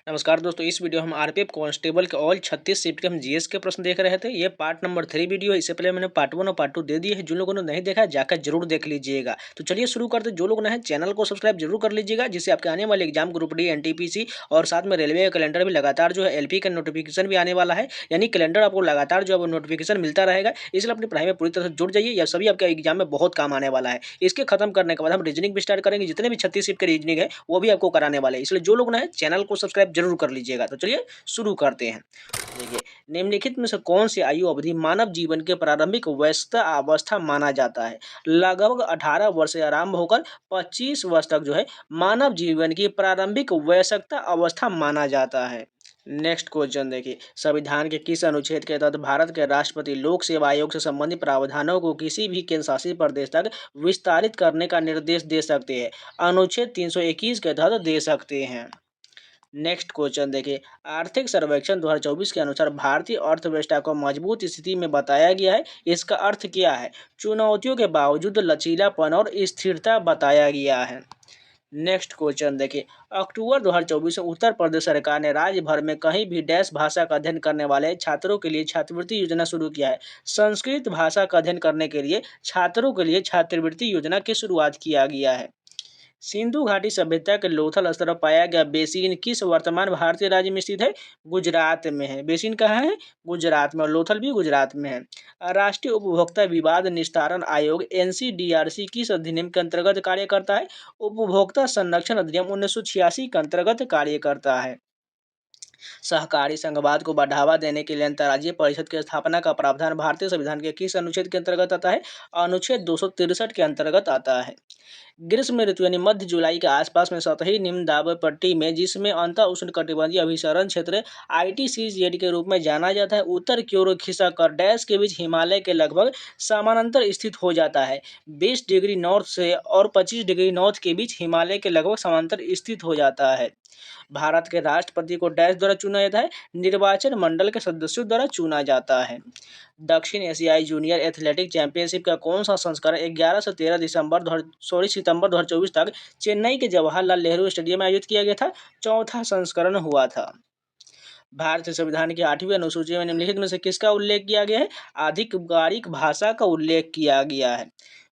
नमस्कार दोस्तों, इस वीडियो हम आरपीएफ कांस्टेबल के ऑल 36 शिफ्ट के हम जीएस के प्रश्न देख रहे थे। ये पार्ट नंबर 3 वीडियो है। इससे पहले मैंने पार्ट 1 और पार्ट 2 दे दिए है। जिन लोगों ने नहीं देखा है जाकर जरूर देख लीजिएगा। तो चलिए शुरू करते हैं। जो लोग नए चैनल को सब्सक्राइब जरूर कर लीजिएगा, जिससे आपके आने वाले एग्जाम ग्रुप डी, एनटीपीसी और साथ में रेलवे का कैलेंडर भी लगातार जो है एलपी का नोटिफिकेशन भी आने वाला है। यानी कैलेंडर आपको लगातार जो है नोटिफिकेशन मिलता रहेगा। इसलिए अपनी पढ़ाई में पूरी तरह से जुड़ जाइए, यह सभी आपके एग्जाम में बहुत काम आने वाला है। इसके खत्म करने के बाद हम रीजनिंग भी स्टार्ट करेंगे। जितने भी 36 शिफ्ट के रीजनिंग है वो भी आपको कराने वाले हैं। इसलिए जो लोग नए चैनल को सब्सक्राइब जरूर कर लीजिएगा। तो चलिए शुरू करते हैं। देखिए, निम्नलिखित में से कौन सी आयु अवधि मानव जीवन के प्रारंभिक वयस्कता अवस्था माना जाता है। लगभग 18 वर्ष से आरंभ होकर 25 वर्ष तक जो है मानव जीवन की प्रारंभिक वयस्कता अवस्था माना जाता है। नेक्स्ट क्वेश्चन देखिए, संविधान के किस अनुच्छेद के तहत भारत के राष्ट्रपति लोक सेवा आयोग से संबंधित प्रावधानों को किसी भी केंद्र शासित प्रदेश तक विस्तारित करने का निर्देश दे सकते हैं। अनुच्छेद 321 के तहत दे सकते हैं। नेक्स्ट क्वेश्चन देखिए, आर्थिक सर्वेक्षण 2024 के अनुसार भारतीय अर्थव्यवस्था को मजबूत स्थिति में बताया गया है। इसका अर्थ क्या है। चुनौतियों के बावजूद लचीलापन और स्थिरता बताया गया है। नेक्स्ट क्वेश्चन देखिए, अक्टूबर 2024 में उत्तर प्रदेश सरकार ने राज्य भर में कहीं भी डैश भाषा का अध्ययन करने वाले छात्रों के लिए छात्रवृत्ति योजना शुरू किया है। संस्कृत भाषा का अध्ययन करने के लिए छात्रों के लिए छात्रवृत्ति योजना की शुरुआत किया गया है। सिंधु घाटी सभ्यता के लोथल स्तर पर पाया गया बेसिन किस वर्तमान भारतीय राज्य में स्थित है। गुजरात में है। बेसिन कहाँ है। गुजरात में। और लोथल भी गुजरात में है। राष्ट्रीय उपभोक्ता विवाद निस्तारण आयोग एनसीडीआरसी किस अधिनियम के अंतर्गत कार्य करता है। उपभोक्ता संरक्षण अधिनियम 1986 के अंतर्गत कार्य करता है। सहकारी संघवाद को बढ़ावा देने के लिए अंतर्राज्यीय परिषद की स्थापना का प्रावधान भारतीय संविधान के किस अनुच्छेद के अंतर्गत आता है। अनुच्छेद 263 के अंतर्गत आता है। ग्रीष्म ऋतु यानी मध्य जुलाई के आसपास में सतही निम्न दाब पट्टी में, जिसमें अंतर उष्णकटिबंधीय अभिसरण क्षेत्र आईटीसीजेड के रूप में जाना जाता है, उत्तर की ओर खिसक कर डैश के बीच हिमालय के लगभग समानांतर स्थित हो जाता है। 20 डिग्री नॉर्थ से और 25 डिग्री नॉर्थ के बीच हिमालय के लगभग समानांतर स्थित हो जाता है। भारत के राष्ट्रपति को डैश द्वारा चुना जाता है। निर्वाचन मंडल के सदस्यों द्वारा चुना जाता है। दक्षिण एशियाई जूनियर एथलेटिक चैंपियनशिप का कौन सा संस्करण 11 से 13 सितंबर 2024 तक चेन्नई के जवाहरलाल नेहरू स्टेडियम में आयोजित किया गया था। चौथा संस्करण हुआ था। भारतीय संविधान की 8वीं अनुसूची में निम्नलिखित में से किसका उल्लेख किया गया है। आधिकारिक भाषा का उल्लेख किया गया है।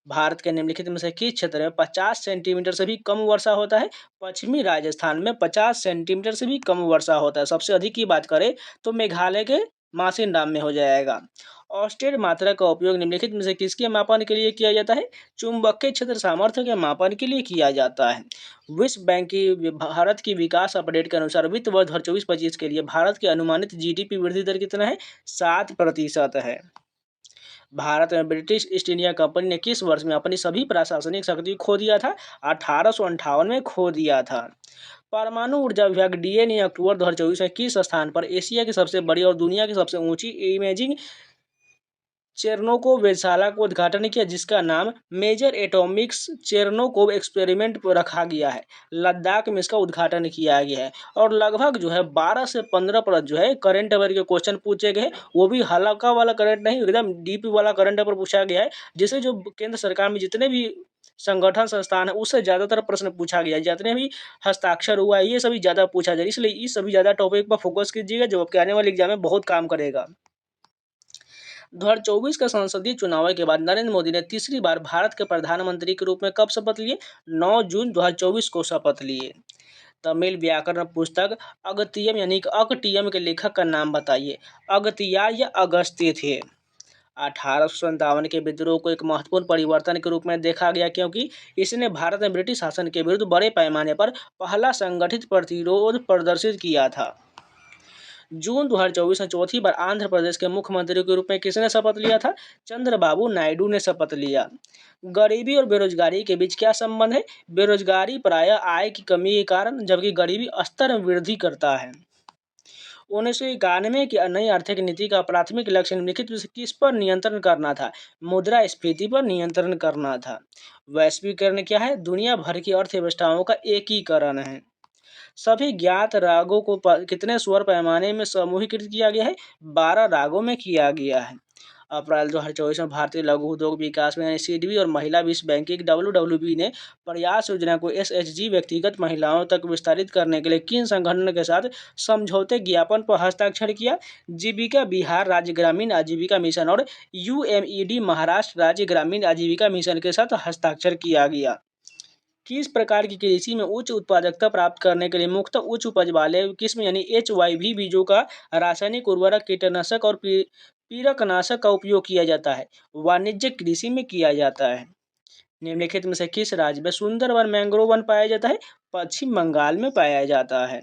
भारत के निम्नलिखित में से किस क्षेत्र में 50 सेंटीमीटर से भी कम वर्षा होता है। पश्चिमी राजस्थान में 50 सेंटीमीटर से भी कम वर्षा होता है। सबसे अधिक की बात करें तो मेघालय के मासिनराम में हो जाएगा। औस्टेड मात्रा का उपयोग निम्नलिखित में से किसके मापन के लिए किया जाता है। चुंबकीय क्षेत्र सामर्थ्य के मापन के लिए किया जाता है। विश्व बैंक की भारत की विकास अपडेट के अनुसार वित्त वर्ष 2024-25 के लिए भारत की अनुमानित जीडीपी वृद्धि दर कितना है। 7% है। भारत में ब्रिटिश ईस्ट इंडिया कंपनी ने किस वर्ष में अपनी सभी प्रशासनिक शक्ति खो दिया था। 1858 में खो दिया था। परमाणु ऊर्जा विभाग डीए ने अक्टूबर 2024 में किस स्थान पर एशिया की सबसे बड़ी और दुनिया की सबसे ऊंची इमेजिंग चेरनोकोव वेधशाला को उद्घाटन किया, जिसका नाम मेजर एटॉमिक्स चेरनोकोव एक्सपेरिमेंट रखा गया है। लद्दाख में इसका उद्घाटन किया गया है। और लगभग जो है 12 से 15% जो है करंट अफेयर के क्वेश्चन पूछे गए। वो भी हल्का वाला करंट नहीं, एकदम डीप वाला करंट अफेयर पूछा गया है, जिसे जो केंद्र सरकार में जितने भी संगठन संस्थान है उससे ज्यादातर प्रश्न पूछा गया है। जितने भी हस्ताक्षर हुआ है ये सभी ज्यादा पूछा जाए, इसलिए ये सभी ज्यादा टॉपिक पर फोकस कीजिएगा जो आपके आने वाले एग्जाम में बहुत काम करेगा। 2024 का संसदीय चुनाव के बाद नरेंद्र मोदी ने तीसरी बार भारत के प्रधानमंत्री के रूप में कब शपथ लिए। 9 जून 2024 को शपथ लिए। तमिल व्याकरण पुस्तक अगतियम यानी कि अकटियम के लेखक का नाम बताइए। अगतियार या अगस्त्य थे। 1857 के विद्रोह को एक महत्वपूर्ण परिवर्तन के रूप में देखा गया, क्योंकि इसने भारत में ब्रिटिश शासन के विरुद्ध बड़े पैमाने पर पहला संगठित प्रतिरोध प्रदर्शित किया था। जून 2024 में चौथी बार आंध्र प्रदेश के मुख्यमंत्री के रूप में किसने शपथ लिया था। चंद्रबाबू नायडू ने शपथ लिया। गरीबी और बेरोजगारी के बीच क्या संबंध है। बेरोजगारी प्रायः आय की कमी के कारण, जबकि गरीबी स्तर में वृद्धि करता है। 1991 की नई आर्थिक नीति का प्राथमिक लक्ष्य निम्नलिखित में से किस पर नियंत्रण करना था। मुद्रास्फीति पर नियंत्रण करना था। वैश्वीकरण क्या है। दुनिया भर की अर्थव्यवस्थाओं का एकीकरण है। सभी ज्ञात रागों को कितने स्वर पैमाने में समूहीकृत किया गया है। 12 रागों में किया गया है। अप्रैल 2024 में भारतीय लघु उद्योग विकास में सीडबी और महिला विश्व बैंक की WWB ने प्रयास योजना को SHG व्यक्तिगत महिलाओं तक विस्तारित करने के लिए किन संगठनों के साथ समझौते ज्ञापन पर हस्ताक्षर किया? जीविका बिहार राज्य ग्रामीण आजीविका मिशन और UMED महाराष्ट्र राज्य ग्रामीण आजीविका मिशन के साथ हस्ताक्षर किया गया। किस प्रकार की कृषि में उच्च उत्पादकता प्राप्त करने के लिए मुख्यतः उच्च उपज वाले किस्म यानी HYV बीजों का रासायनिक उर्वरक कीटनाशक और पीड़कनाशक का उपयोग किया जाता है? वाणिज्यिक कृषि में किया जाता है। निम्नलिखित में से किस राज्य में सुंदरवन मैंग्रोव वन पाया जाता है? पश्चिम बंगाल में पाया जाता है।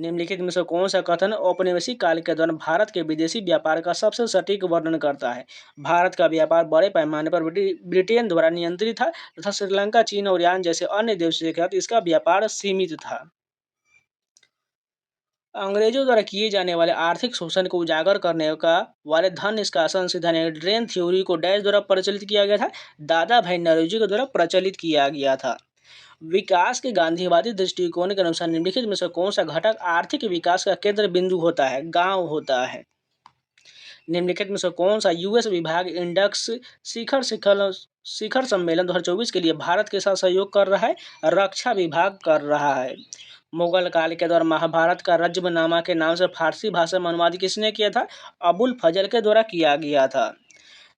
निम्नलिखित में से कौन सा कथन औपनिवेशिक काल के दौरान भारत के विदेशी व्यापार का सबसे सटीक वर्णन करता है? भारत का व्यापार बड़े पैमाने पर ब्रिटेन द्वारा नियंत्रित था तथा श्रीलंका, चीन और ईरान जैसे अन्य देशों के साथ इसका व्यापार सीमित था। अंग्रेजों द्वारा किए जाने वाले आर्थिक शोषण को उजागर करने का वाले धन निष्कासन सिद्धांत यानी ड्रेन थ्योरी को डैश द्वारा प्रचलित किया गया था? दादा भाई नौरोजी के द्वारा प्रचलित किया गया था। विकास के गांधीवादी दृष्टिकोण के अनुसार निम्नलिखित में से कौन सा घटक आर्थिक विकास का केंद्र बिंदु होता है? गांव होता है। निम्नलिखित में से कौन सा US विभाग इंडेक्स शिखर सम्मेलन 2024 के लिए भारत के साथ सहयोग कर रहा है? रक्षा विभाग कर रहा है। मुगल काल के दौरान महाभारत का रज्मनामा के नाम से फारसी भाषा में अनुवाद किसने किया था? अबुल फजल के द्वारा किया गया था।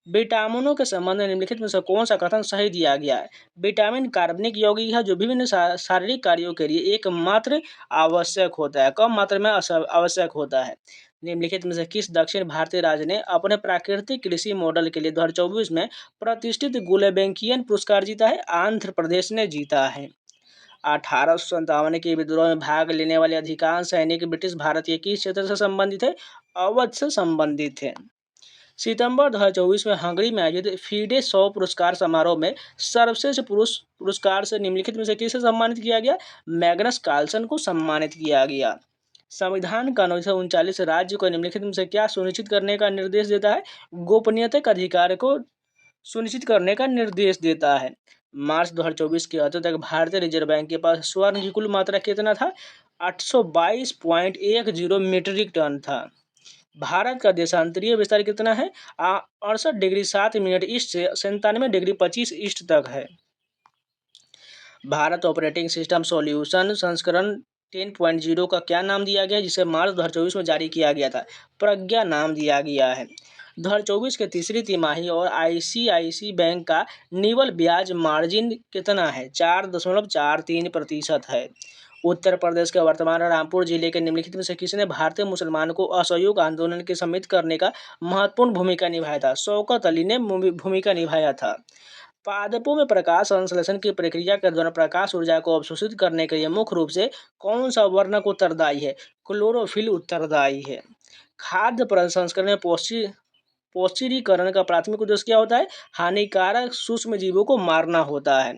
विटामिनों के संबंध में निम्नलिखित में से कौन सा कथन सही दिया गया है? विटामिन कार्बनिक यौगिक है जो विभिन्न शारीरिक कार्यों के लिए एकमात्र आवश्यक होता है, कम मात्रा में आवश्यक होता है। निम्नलिखित में से किस दक्षिण भारतीय राज्य ने अपने प्राकृतिक कृषि मॉडल के लिए 2024 में प्रतिष्ठित गुलेबैंकियन पुरस्कार जीता है? आंध्र प्रदेश ने जीता है। 1857 के विद्रोह में भाग लेने वाले अधिकांश सैनिक ब्रिटिश भारत के किस क्षेत्र से संबंधित है? अवध से संबंधित है। सितंबर 2024 में हंगरी में आयोजित फीडे 100 पुरस्कार समारोह में सर्वश्रेष्ठ पुरुष पुरस्कार से निम्नलिखित में से किसे सम्मानित किया गया? मैग्नस कार्लसन को सम्मानित किया गया। संविधान का 1939 राज्य को निम्नलिखित में से क्या सुनिश्चित करने का निर्देश देता है? गोपनीयता के अधिकार को सुनिश्चित करने का निर्देश देता है। मार्च 2024 के अंत तक भारतीय रिजर्व बैंक के पास स्वर्ण की कुल मात्रा कितना था? 822.10 मीट्रिक टन था। भारत का देशांतरीय विस्तार कितना है? 68 डिग्री 7 मिनट ईस्ट से 97 डिग्री 25 ईस्ट तक है। भारत ऑपरेटिंग सिस्टम सॉल्यूशन संस्करण 10.0 का क्या नाम दिया गया, जिसे मार्च 2024 में जारी किया गया था? प्रज्ञा नाम दिया गया है। 2024 के तीसरी तिमाही और ICICI बैंक का निवल ब्याज मार्जिन कितना है? 4.43% है। उत्तर प्रदेश के वर्तमान रामपुर जिले के निम्नलिखित में से किसने भारतीय मुसलमानों को असहयोग आंदोलन के सम्मिलित करने का महत्वपूर्ण भूमिका निभाया था? शौकत अली ने भूमिका निभाया था। पादपों में प्रकाश संश्लेषण की प्रक्रिया के दौरान प्रकाश ऊर्जा को अवशोषित करने के लिए मुख्य रूप से कौन सा वर्णक उत्तरदायी है? क्लोरोफिल उत्तरदायी है। खाद्य प्रसंस्करण में पौष्टिरीकरण का प्राथमिक उद्देश्य क्या होता है? हानिकारक सूक्ष्म जीवों को मारना होता है।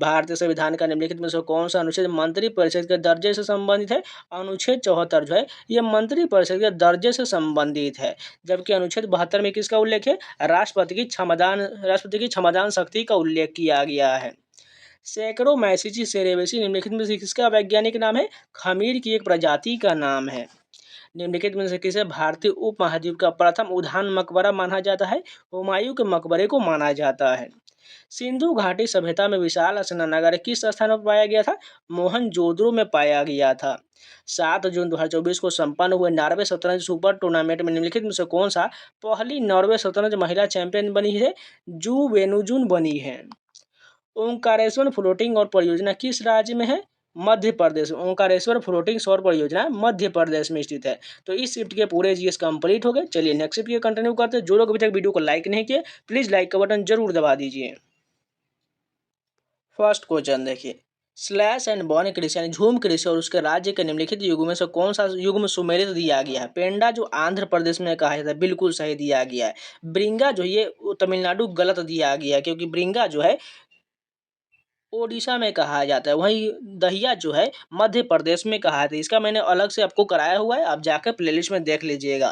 भारतीय संविधान का निम्नलिखित में से कौन सा अनुच्छेद मंत्री परिषद के दर्जे से संबंधित है? अनुच्छेद 74 जो है यह मंत्री परिषद के दर्जे से संबंधित है, जबकि अनुच्छेद 72 में किसका उल्लेख है? राष्ट्रपति की क्षमदान शक्ति का उल्लेख किया गया है। सैकरोमैसिसी सेरेवेसी निम्नलिखित में से किसका वैज्ञानिक नाम है? खमीर की एक प्रजाति का नाम है। निम्नलिखित में से किसे भारतीय उपमहाद्वीप का प्रथम उद्यान मकबरा माना जाता है? हुमायूं के मकबरे को माना जाता है। सिंधु घाटी सभ्यता में विशाल स्नानागार किस स्थान पर पाया गया था? मोहनजोदड़ो में पाया गया था। 7 जून 2024 को संपन्न हुए नॉर्वे शतरंज सुपर टूर्नामेंट में निम्नलिखित में से कौन सा पहली नॉर्वे शतरंज महिला चैंपियन बनी है? जू वेनुजुन बनी है। ओंकारेश्वर फ्लोटिंग और परियोजना किस राज्य में है? मध्य प्रदेश। ओंकारेश्वर फ्लोटिंग सौर परियोजना मध्य प्रदेश में स्थित है। तो इस शिफ्ट के पूरे जीएस कंप्लीट हो गए। चलिए नेक्स्ट शिफ्ट के कंटिन्यू करते हैं। जो लोग अभी तक वीडियो को लाइक नहीं किए प्लीज लाइक का बटन जरूर दबा दीजिए। फर्स्ट क्वेश्चन देखिए, स्लैश एंड बर्न कृषि यानी झूम कृषि और उसके राज्य के निम्नलिखित युग में से कौन सा युग्म सुमेलित दिया गया है? पेंडा जो आंध्र प्रदेश में कहा जाता है बिल्कुल सही दिया गया है। ब्रिंगा जो ये तमिलनाडु गलत दिया गया है, क्योंकि ब्रिंगा जो है ओडिशा में कहा जाता है, वहीं दहिया जो है मध्य प्रदेश में कहा जाता है। इसका मैंने अलग से आपको कराया हुआ है, आप जाकर प्लेलिस्ट में देख लीजिएगा।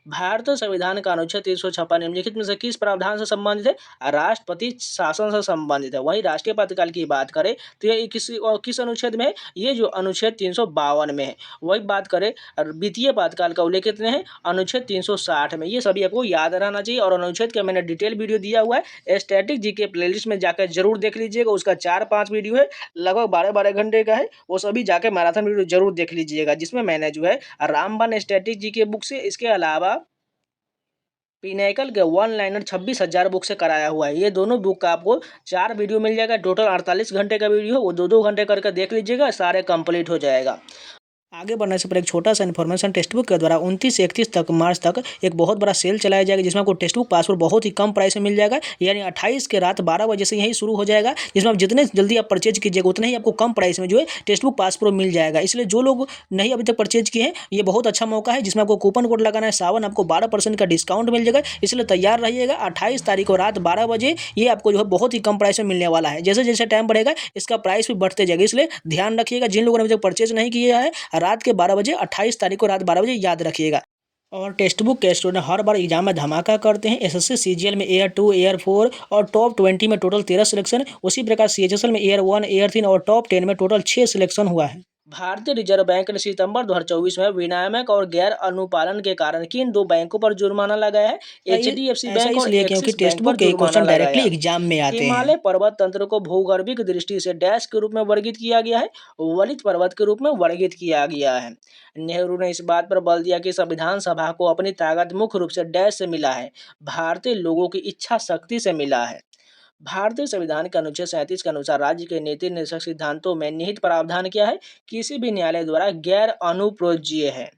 भारतीय संविधान का अनुच्छेद 356 निम्नलिखित में से किस प्रावधान से संबंधित है? राष्ट्रपति शासन से संबंधित है। वहीं राष्ट्रीय प्रातःकाल की बात करें तो ये किस अनुच्छेद में है? ये जो अनुच्छेद 352 में है। वही बात करें वित्तीय प्रातःकाल का उल्लेख कितने हैं? अनुच्छेद 360 में। ये सभी आपको याद रहना चाहिए और अनुच्छेद का मैंने डिटेल वीडियो दिया हुआ है, स्टैटिक जीके प्लेलिस्ट में जाकर जरूर देख लीजिएगा। उसका 4-5 वीडियो है, लगभग 12-12 घंटे का है। वो सभी जाके मैराथन वीडियो जरूर देख लीजिएगा, जिसमें मैंने जो है रामबन स्टैटिक जीके बुक से, इसके अलावा पिनेकल के वन लाइनर 26,000 बुक से कराया हुआ है। ये दोनों बुक का आपको 4 वीडियो मिल जाएगा। टोटल 48 घंटे का वीडियो, वो 2-2 घंटे करके देख लीजिएगा, सारे कंप्लीट हो जाएगा। आगे बढ़ने से पहले एक छोटा सा इन्फॉर्मेशन, टेक्स्ट बुक के द्वारा 29 से 31 तक मार्च तक एक बहुत बड़ा सेल चलाया जाएगा, जिसमें आपको टेक्स्ट बुक पासवर्ड बहुत ही कम प्राइस में मिल जाएगा। यानी 28 के रात 12 बजे से यही शुरू हो जाएगा, जिसमें आप जितने जल्दी आप परचेज कीजिएगा उतने ही आपको कम प्राइस में जो है टेक्स्ट बुक पासवर्ड मिल जाएगा। इसलिए जो लोग नहीं अभी तक परचेज किए हैं, ये बहुत अच्छा मौका है, जिसमें आपको कूपन कोड लगाना है सावन, आपको 12% का डिस्काउंट मिल जाएगा। इसलिए तैयार रहिएगा। 28 तारीख को रात 12 बजे ये आपको जो है बहुत ही कम प्राइस में मिलने वाला है। जैसे जैसे टाइम बढ़ेगा इसका प्राइस भी बढ़ते जाएगा, इसलिए ध्यान रखिएगा। जिन लोगों ने अभी तक परचेज नहीं किया है, रात के 12 बजे 28 तारीख को रात 12 बजे याद रखिएगा। और टेक्स्ट बुक के स्टूडेंट हर बार एग्जाम में धमाका करते हैं। एसएससी सीजीएल में एयर 2, एयर 4 और टॉप 20 में टोटल 13 सिलेक्शन। उसी प्रकार सीएचएसएल में एयर 1, एयर 3 और टॉप 10 में टोटल 6 सिलेक्शन हुआ है। भारतीय रिजर्व बैंक ने सितंबर 2024 में विनियामक और गैर अनुपालन के कारण किन 2 बैंकों पर जुर्माना लगाया है? एचडीएफसी बैंक और एक्सिस बैंक पर जुर्माना लगाया। एग्जाम में आते हैं। हिमालय पर्वत तंत्र को भूगर्भिक दृष्टि से डैश के रूप में वर्गीकृत किया गया है, वलित पर्वत के रूप में वर्गीकृत किया गया है। नेहरू ने इस बात पर बल दिया कि संविधान सभा को अपनी ताकत मुख्य रूप से डैश से मिला है, भारतीय लोगों की इच्छा शक्ति से मिला है। भारतीय संविधान के अनुच्छेद 37 के अनुसार राज्य के नीति निर्देशक सिद्धांतों में निहित प्रावधान क्या है? किसी भी न्यायालय द्वारा गैर अनुप्रोज्य है।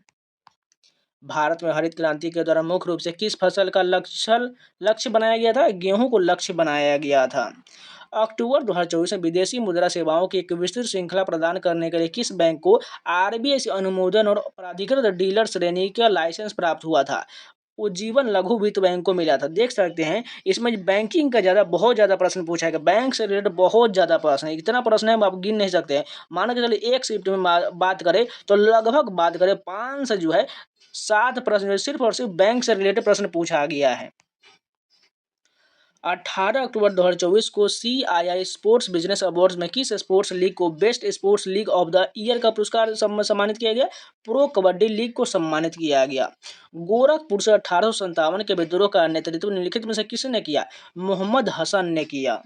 भारत में हरित क्रांति के दौरान मुख्य रूप से किस फसल का लक्ष्य बनाया गया था? गेहूं को लक्ष्य बनाया गया था। अक्टूबर 2024 में विदेशी मुद्रा सेवाओं की एक विस्तृत श्रृंखला प्रदान करने के लिए किस बैंक को आरबीआई से अनुमोदन और प्राधिकृत डीलर श्रेणी का लाइसेंस प्राप्त हुआ था? उज्जीवन लघु वित्त बैंक को मिला था। देख सकते हैं इसमें बैंकिंग का बहुत ज़्यादा प्रश्न पूछा है। बैंक से रिलेटेड बहुत ज़्यादा प्रश्न है, इतना प्रश्न है आप गिन नहीं सकते हैं। मान के चलिए एक शिफ्ट में बात करें तो लगभग बात करें 5 से जो है 7 प्रश्न जो सिर्फ और सिर्फ बैंक से रिलेटेड प्रश्न पूछा गया है। 18 अक्टूबर 2024 को CII स्पोर्ट्स बिजनेस अवार्ड्स में किस स्पोर्ट्स लीग को best sports league of the year का पुरस्कार सम्मानित किया गया? प्रो कबड्डी लीग को सम्मानित किया गया। गोरखपुर से 1857 के विद्रोह का नेतृत्व निम्नलिखित में से किसने किया? मोहम्मद हसन ने किया।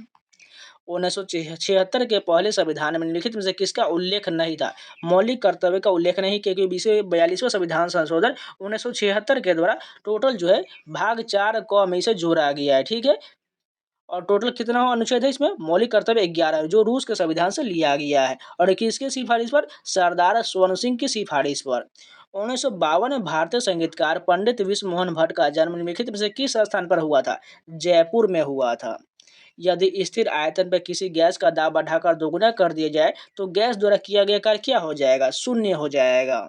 1976 के पहले संविधान में निम्नलिखित में से किसका उल्लेख नहीं था? मौलिक कर्तव्य का उल्लेख नहीं, क्योंकि 42वां संविधान संशोधन 1976 के द्वारा टोटल जो है भाग 4 क में से जोड़ा गया है। ठीक है, और टोटल कितना अनुच्छेद है इसमें? मौलिक कर्तव्य 11 जो रूस के संविधान से लिया गया है। और किसके सिफारिश पर? सरदार स्वर्ण सिंह की सिफारिश पर। 1952 में भारतीय संगीतकार पंडित विश्व मोहन भट्ट का जन्म निम्नलिखित में से किस स्थान पर हुआ था? जयपुर में हुआ था। यदि स्थिर आयतन पर किसी गैस का दाब बढ़ाकर दोगुना कर दिया जाए तो गैस द्वारा किया गया कार्य क्या हो जाएगा? शून्य हो जाएगा।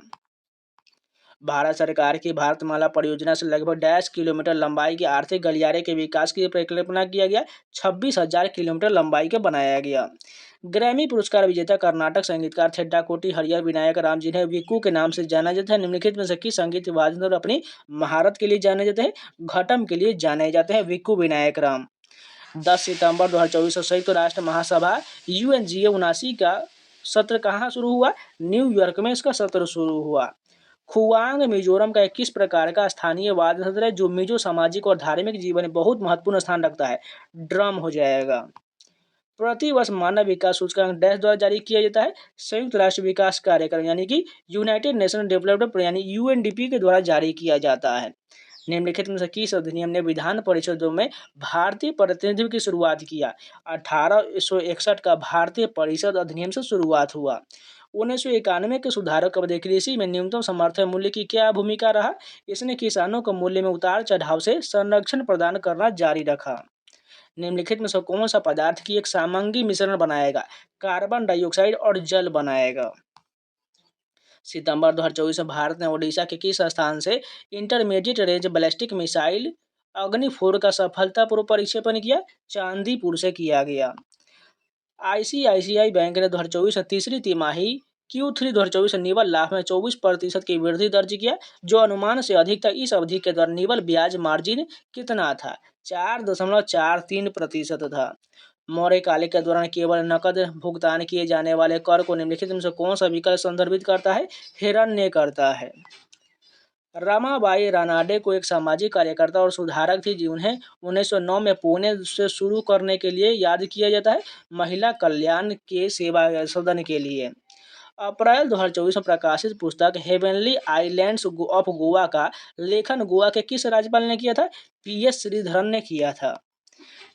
भारत सरकार की भारतमाला परियोजना से लगभग 1.5 किलोमीटर लंबाई के आर्थिक गलियारे के विकास की परिकल्पना किया गया। 26,000 किलोमीटर लंबाई का बनाया गया। ग्रैमी पुरस्कार विजेता कर्नाटक संगीतकार थेड्डाकोटी हरियर विनायक राम, जिन्हें विक्कू के नाम से जाना जाता है, निम्नलिखित में से किस संगीत वाद्य और अपनी महारत के लिए जाने जाते हैं? घटम के लिए जाने जाते हैं विक्कू विनायक राम। 10 सितंबर 2024 को संयुक्त राष्ट्र महासभा UNGA 79 का सत्र कहाँ शुरू हुआ? न्यूयॉर्क में इसका सत्र शुरू हुआ। खुआंग मिजोरम का 21 प्रकार का स्थानीय वाद्य यंत्र है जो मिजो सामाजिक और धार्मिक जीवन में बहुत महत्वपूर्ण स्थान रखता है। ड्रम हो जाएगा। प्रतिवर्ष मानव विकास सूचकांक डैश द्वारा जारी किया जाता है? संयुक्त राष्ट्र विकास कार्यक्रम यानी कि यूनाइटेड नेशन डेवलपमेंट यानी UNDP के द्वारा जारी किया जाता है। निम्नलिखित में से किस अधिनियम ने विधान परिषदों में भारतीय प्रतिनिधित्व की शुरुआत किया? 1861 का भारतीय परिषद अधिनियम से शुरुआत हुआ। 1991 के सुधारों के बाद कृषि में न्यूनतम समर्थन मूल्य की क्या भूमिका रहा? इसने किसानों को मूल्य में उतार चढ़ाव से संरक्षण प्रदान करना जारी रखा। निम्नलिखित में से कौन सा पदार्थ की एक सामंगी मिश्रण बनाएगा? कार्बन डाइऑक्साइड और जल बनाएगा। सितंबर 2024 में भारत ने ओडिशा के किस स्थान से इंटरमीडिएट रेंज बैलिस्टिक मिसाइल अग्नि-4 का सफलतापूर्वक प्रक्षेपण किया? चांदीपुर से किया गया। ICICI बैंक ने 2024 में तीसरी तिमाही Q3 2024 में निवल लाभ में 24% की वृद्धि दर्ज किया, जो अनुमान से अधिक था। इस अवधि के दौरान निवल ब्याज मार्जिन कितना था? 4.43% था। मौर्यकाल के दौरान केवल नकद भुगतान किए जाने वाले कर को निम्नलिखित में से कौन सा विकल्प संदर्भित करता है? हिरण्य करता है। रमाबाई रानाडे को एक सामाजिक कार्यकर्ता और सुधारक थी, जिन्हें 1909 में पुणे से शुरू करने के लिए याद किया जाता है, महिला कल्याण के सेवा सदन के लिए। अप्रैल 2024 में प्रकाशित पुस्तक हेवनली आइलैंड्स ऑफ गोवा का लेखन गोवा के किस राज्यपाल ने किया था? PS श्रीधरन ने किया था।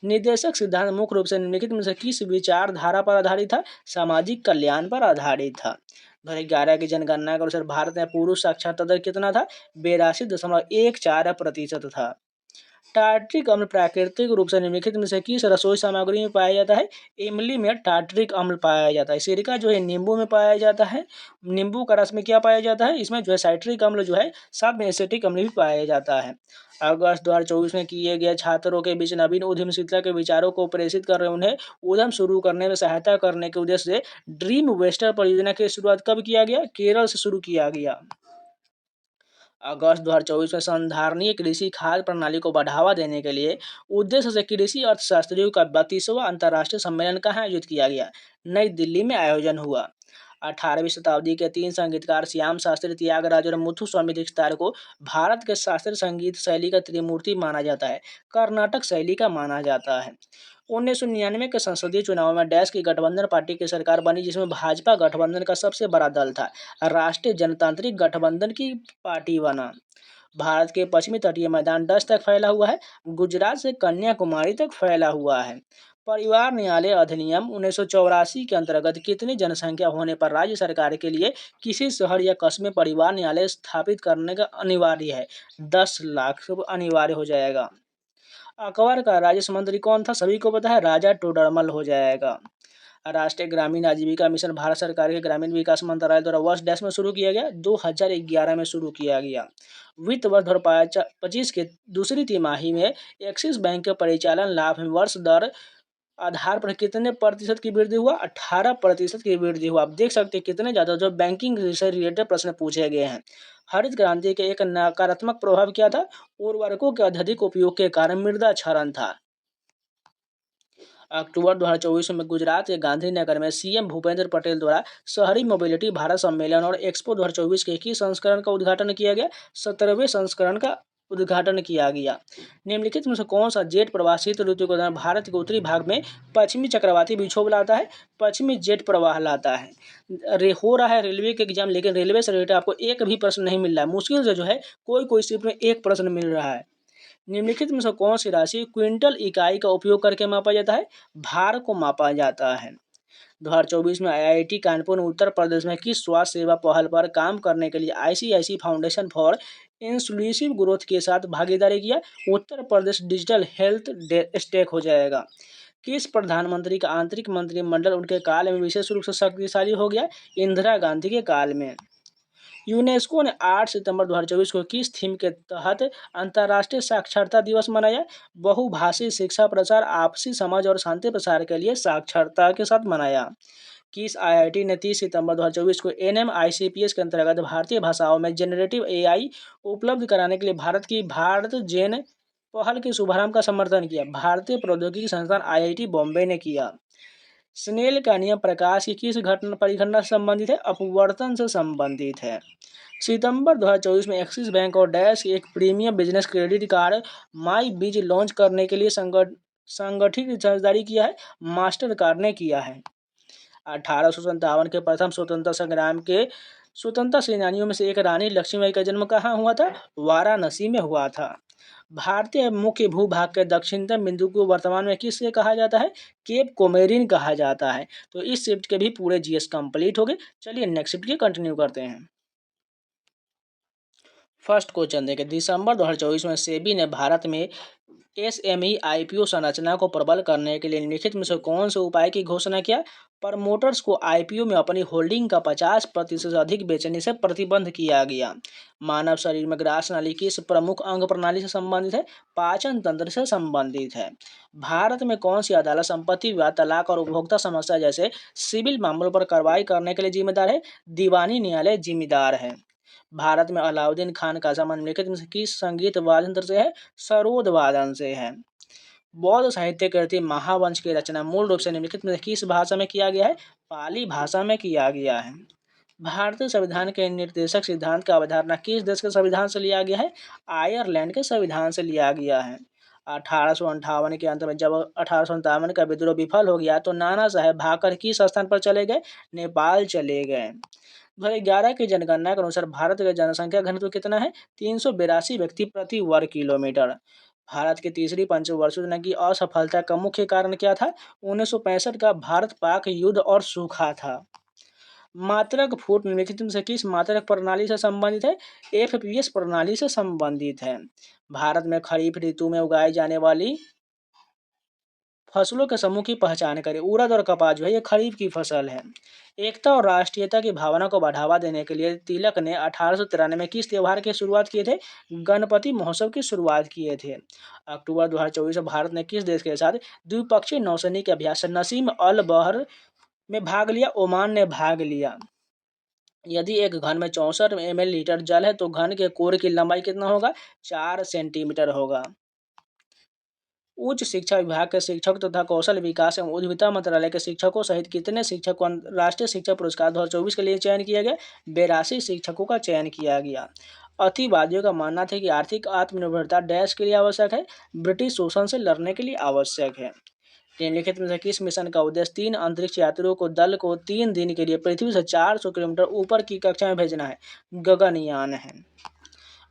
निर्देशक सिद्धांत मुख्य रूप से निम्नलिखित में से किस विचारधारा पर आधारित था? सामाजिक कल्याण पर आधारित था। 2011 की जनगणना के अनुसार भारत में पुरुष साक्षरता दर कितना था? 82.14% था। टार्ट्रिक अम्ल प्राकृतिक रूप से निम्नलिखित में से किस रसोई सामग्री में पाया जाता है? इमली में टार्ट्रिक अम्ल पाया जाता है। सिरका जो है नींबू में पाया जाता है। नींबू का रस में क्या पाया जाता है? इसमें जो है साइट्रिक अम्ल जो है, साथ में एसिटिक अम्ल भी पाया जाता है। अगस्त 2024 में किए गए छात्रों के बीच नवीन उद्यमशीलता के विचारों को प्रेषित कर रहे उन्हें उद्यम शुरू करने में सहायता करने के उद्देश्य से ड्रीम वेस्टर परियोजना की शुरुआत कब किया गया? केरल से शुरू किया गया। अगस्त 2024 में संधारणीय कृषि खाद्य प्रणाली को बढ़ावा देने के लिए उद्देश्य से कृषि अर्थशास्त्रियों का 32वां अंतर्राष्ट्रीय सम्मेलन कहाँ आयोजित किया गया? नई दिल्ली में आयोजन हुआ। 18वीं शताब्दी के 3 संगीतकार श्याम शास्त्री, त्यागराज और मुथुस्वामी दीक्षितार को भारत के शास्त्रीय संगीत शैली का त्रिमूर्ति माना जाता है, कर्नाटक शैली का माना जाता है। 1999 के संसदीय चुनाव में डैश की गठबंधन पार्टी की सरकार बनी, जिसमें भाजपा गठबंधन का सबसे बड़ा दल था। राष्ट्रीय जनतांत्रिक गठबंधन की पार्टी बना। भारत के पश्चिमी तटीय मैदान डच तक फैला हुआ है, गुजरात से कन्याकुमारी तक फैला हुआ है। परिवार न्यायालय अधिनियम 1984 के अंतर्गत कितनी जनसंख्या होने पर राज्य सरकार के लिए किसी शहर या कस्बे में परिवार न्यायालय स्थापित करने का अनिवार्य है? 10 लाख अनिवार्य हो जाएगा। अकबर का राजस्व मंत्री कौन था? सभी को पता है, राजा टोडरमल हो जाएगा। राष्ट्रीय ग्रामीण आजीविका मिशन भारत सरकार के ग्रामीण विकास मंत्रालय द्वारा वर्ष डैश में शुरू किया गया? 2011 में शुरू किया गया। वित्त वर्ष 2025 के दूसरी तिमाही में एक्सिस बैंक के परिचालन लाभ में वर्ष दर आधार पर कितने प्रतिशत की वृद्धि हुआ? 18% की वृद्धि हुआ। आप देख सकते हैं कितने ज़्यादा जो बैंकिंग से रिलेटेड प्रश्न पूछे गए हैं। हरित क्रांति के एक नकारात्मक प्रभाव क्या था? उर्वरकों के अत्यधिक उपयोग के कारण मृदा क्षरण था। अक्टूबर 2024 में गुजरात के गांधीनगर में सीएम भूपेंद्र पटेल द्वारा शहरी मोबिलिटी भारत सम्मेलन और एक्सपो 2024 के 21 संस्करण का उद्घाटन किया गया। 17वें संस्करण का उद्घाटन किया गया। निम्नलिखित में से कौन सा जेट प्रवाह शीत ऋतु के दौरान भारत के उत्तरी भाग में पश्चिमी चक्रवाती विक्षोभ लाता है? पश्चिमी जेट प्रवाह लाता है। हो रहा है रेलवे के एग्जाम, लेकिन रेलवे से रिलेटेड आपको एक भी प्रश्न नहीं मिल रहा है। मुश्किल से जो है कोई शिफ्ट में एक प्रश्न मिल रहा है। निम्नलिखित में से कौन सी राशि क्विंटल इकाई का उपयोग करके मापा जाता है? भार को मापा जाता है। 2024 में IIT कानपुर ने उत्तर प्रदेश में किस स्वास्थ्य सेवा पहल पर काम करने के लिए ICICI foundation for inclusive growth के साथ भागीदारी किया? Uttar Pradesh digital health stake हो जाएगा। किस प्रधानमंत्री का आंतरिक मंत्रिमंडल उनके काल में विशेष रूप से शक्तिशाली हो गया? इंदिरा गांधी के काल में। यूनेस्को ने 8 सितंबर 2024 को किस थीम के तहत अंतर्राष्ट्रीय साक्षरता दिवस मनाया? बहुभाषी शिक्षा प्रसार, आपसी समझ और शांति प्रसार के लिए साक्षरता के साथ मनाया। किस IIT ने 30 सितंबर 2024 को NMICPS के अंतर्गत भारतीय भाषाओं में जेनरेटिव AI उपलब्ध कराने के लिए भारत जेन पहल के शुभारंभ का समर्थन किया? भारतीय प्रौद्योगिकी संस्थान IIT बॉम्बे ने किया। स्नेल का नियम प्रकाश की किस परिघटना से संबंधित है? अपवर्तन से संबंधित है। सितंबर 2024 में एक्सिस बैंक और डैश एक प्रीमियम बिजनेस क्रेडिट कार्ड माई बीज लॉन्च करने के लिए संगठित साझेदारी किया है? मास्टर कार्ड ने किया है। 1857 के प्रथम स्वतंत्रता संग्राम के स्वतंत्रता सेनानियों में से एक रानी लक्ष्मीबाई का जन्म कहाँ हुआ था? वाराणसी में हुआ था। भारतीय मुख्य भूभाग के दक्षिणतम बिंदु को वर्तमान में किससे कहा जाता है? केप कोमेरिन कहा जाता है। तो इस शिफ्ट के भी पूरे GS कंप्लीट हो गए। चलिए नेक्स्ट शिफ्ट के कंटिन्यू करते हैं। फर्स्ट क्वेश्चन देखें, दिसंबर 2024 में सेबी ने भारत में SME IPO संरचना को प्रबल करने के लिए निम्नलिखित में से कौन से उपाय की घोषणा किया? प्रमोटर्स को आईपीओ में अपनी होल्डिंग का 50% से अधिक बेचने से प्रतिबंध किया गया। मानव शरीर में ग्रास नाली किस प्रमुख अंग प्रणाली से संबंधित है? पाचन तंत्र से संबंधित है। भारत में कौन सी अदालत संपत्ति विवाद, तलाक और उपभोक्ता समस्या जैसे सिविल मामलों पर कार्रवाई करने के लिए जिम्मेदार है? दीवानी न्यायालय जिम्मेदार है। भारत में अलाउद्दीन खान का संबंध निम्नलिखित में से किस संगीत वाद्य यंत्र से है? सरोद वादन से है। बौद्ध साहित्य कृति महावंश की रचना मूल रूप से निम्नलिखित में से किस भाषा में किया गया है? पाली भाषा में किया गया है। भारतीय संविधान के निर्देशक सिद्धांत का अवधारणा किस देश के संविधान से लिया गया है? आयरलैंड के संविधान से लिया गया है। 1858 के अंत में जब 1857 का विद्रोह विफल हो गया तो नाना साहेब भागकर किस स्थान पर चले गए? नेपाल चले गए। 2011 की जनगणना के अनुसार भारत का जनसंख्या घनत्व कितना है? 382 व्यक्ति प्रति वर्ग किलोमीटर। भारत की तीसरी पंचवर्षीय योजना की असफलता का मुख्य कारण क्या था? 1965 का भारत पाक युद्ध और सूखा था। मात्रक फूट निम्नलिखित में से किस मात्रक प्रणाली से संबंधित है? एफपीएस प्रणाली से संबंधित है। भारत में खरीफ ऋतु में उगाई जाने वाली फसलों के समूह की पहचान करें। उड़द और कपास जो है ये खरीफ की फसल है। एकता और राष्ट्रीयता की भावना को बढ़ावा देने के लिए तिलक ने 1893 में किस त्योहार की शुरुआत किए थे? गणपति महोत्सव की शुरुआत किए थे। अक्टूबर 2024 में भारत ने किस देश के साथ द्विपक्षीय नौसैनिक अभ्यास नसीम अल बहर में भाग लिया? ओमान ने भाग लिया। यदि एक घन में 64 ml लीटर जल है तो घन के कोर की लंबाई कितना होगा? 4 सेंटीमीटर होगा। उच्च शिक्षा विभाग के शिक्षक तथा कौशल विकास एवं उद्यमिता मंत्रालय के शिक्षकों सहित कितने शिक्षक को राष्ट्रीय शिक्षक पुरस्कार 2024 के लिए चयन किया गया? 82 शिक्षकों का चयन किया गया। अतिवादियों का मानना था कि आर्थिक आत्मनिर्भरता डैश के लिए आवश्यक है? ब्रिटिश शोषण से लड़ने के लिए आवश्यक है। निम्नलिखित में से किस मिशन का उद्देश्य 3 अंतरिक्ष यात्रियों को दल को 3 दिन के लिए पृथ्वी से 400 किलोमीटर ऊपर की कक्षा में भेजना है? गगनयान है।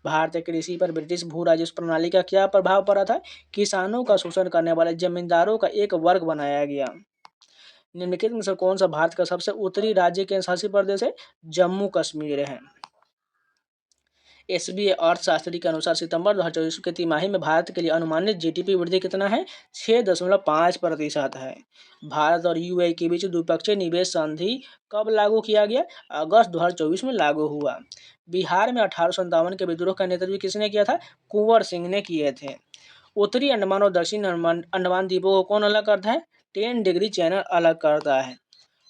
भारतीय कृषि पर ब्रिटिश भू राजस्व प्रणाली का क्या प्रभाव पड़ा था? किसानों का शोषण करने वाले जमींदारों का एक वर्ग बनाया गया। निम्नलिखित में से कौन सा भारत का सबसे उत्तरी राज्य केंद्र शासित प्रदेश है? जम्मू कश्मीर है। एसबीआई अर्थशास्त्री के अनुसार सितंबर 2024 के तिमाही में भारत के लिए अनुमानित जीडीपी वृद्धि कितना है? 6.5% है। भारत और यूएई के बीच द्विपक्षीय निवेश संधि कब लागू किया गया? अगस्त 2024 में लागू हुआ। बिहार में 1857 के विद्रोह का नेतृत्व किसने किया था? कुंवर सिंह ने किए थे। उत्तरी अंडमान और दक्षिण अंडमान द्वीपों को कौन अलग करता है? 10 डिग्री चैनल अलग करता है।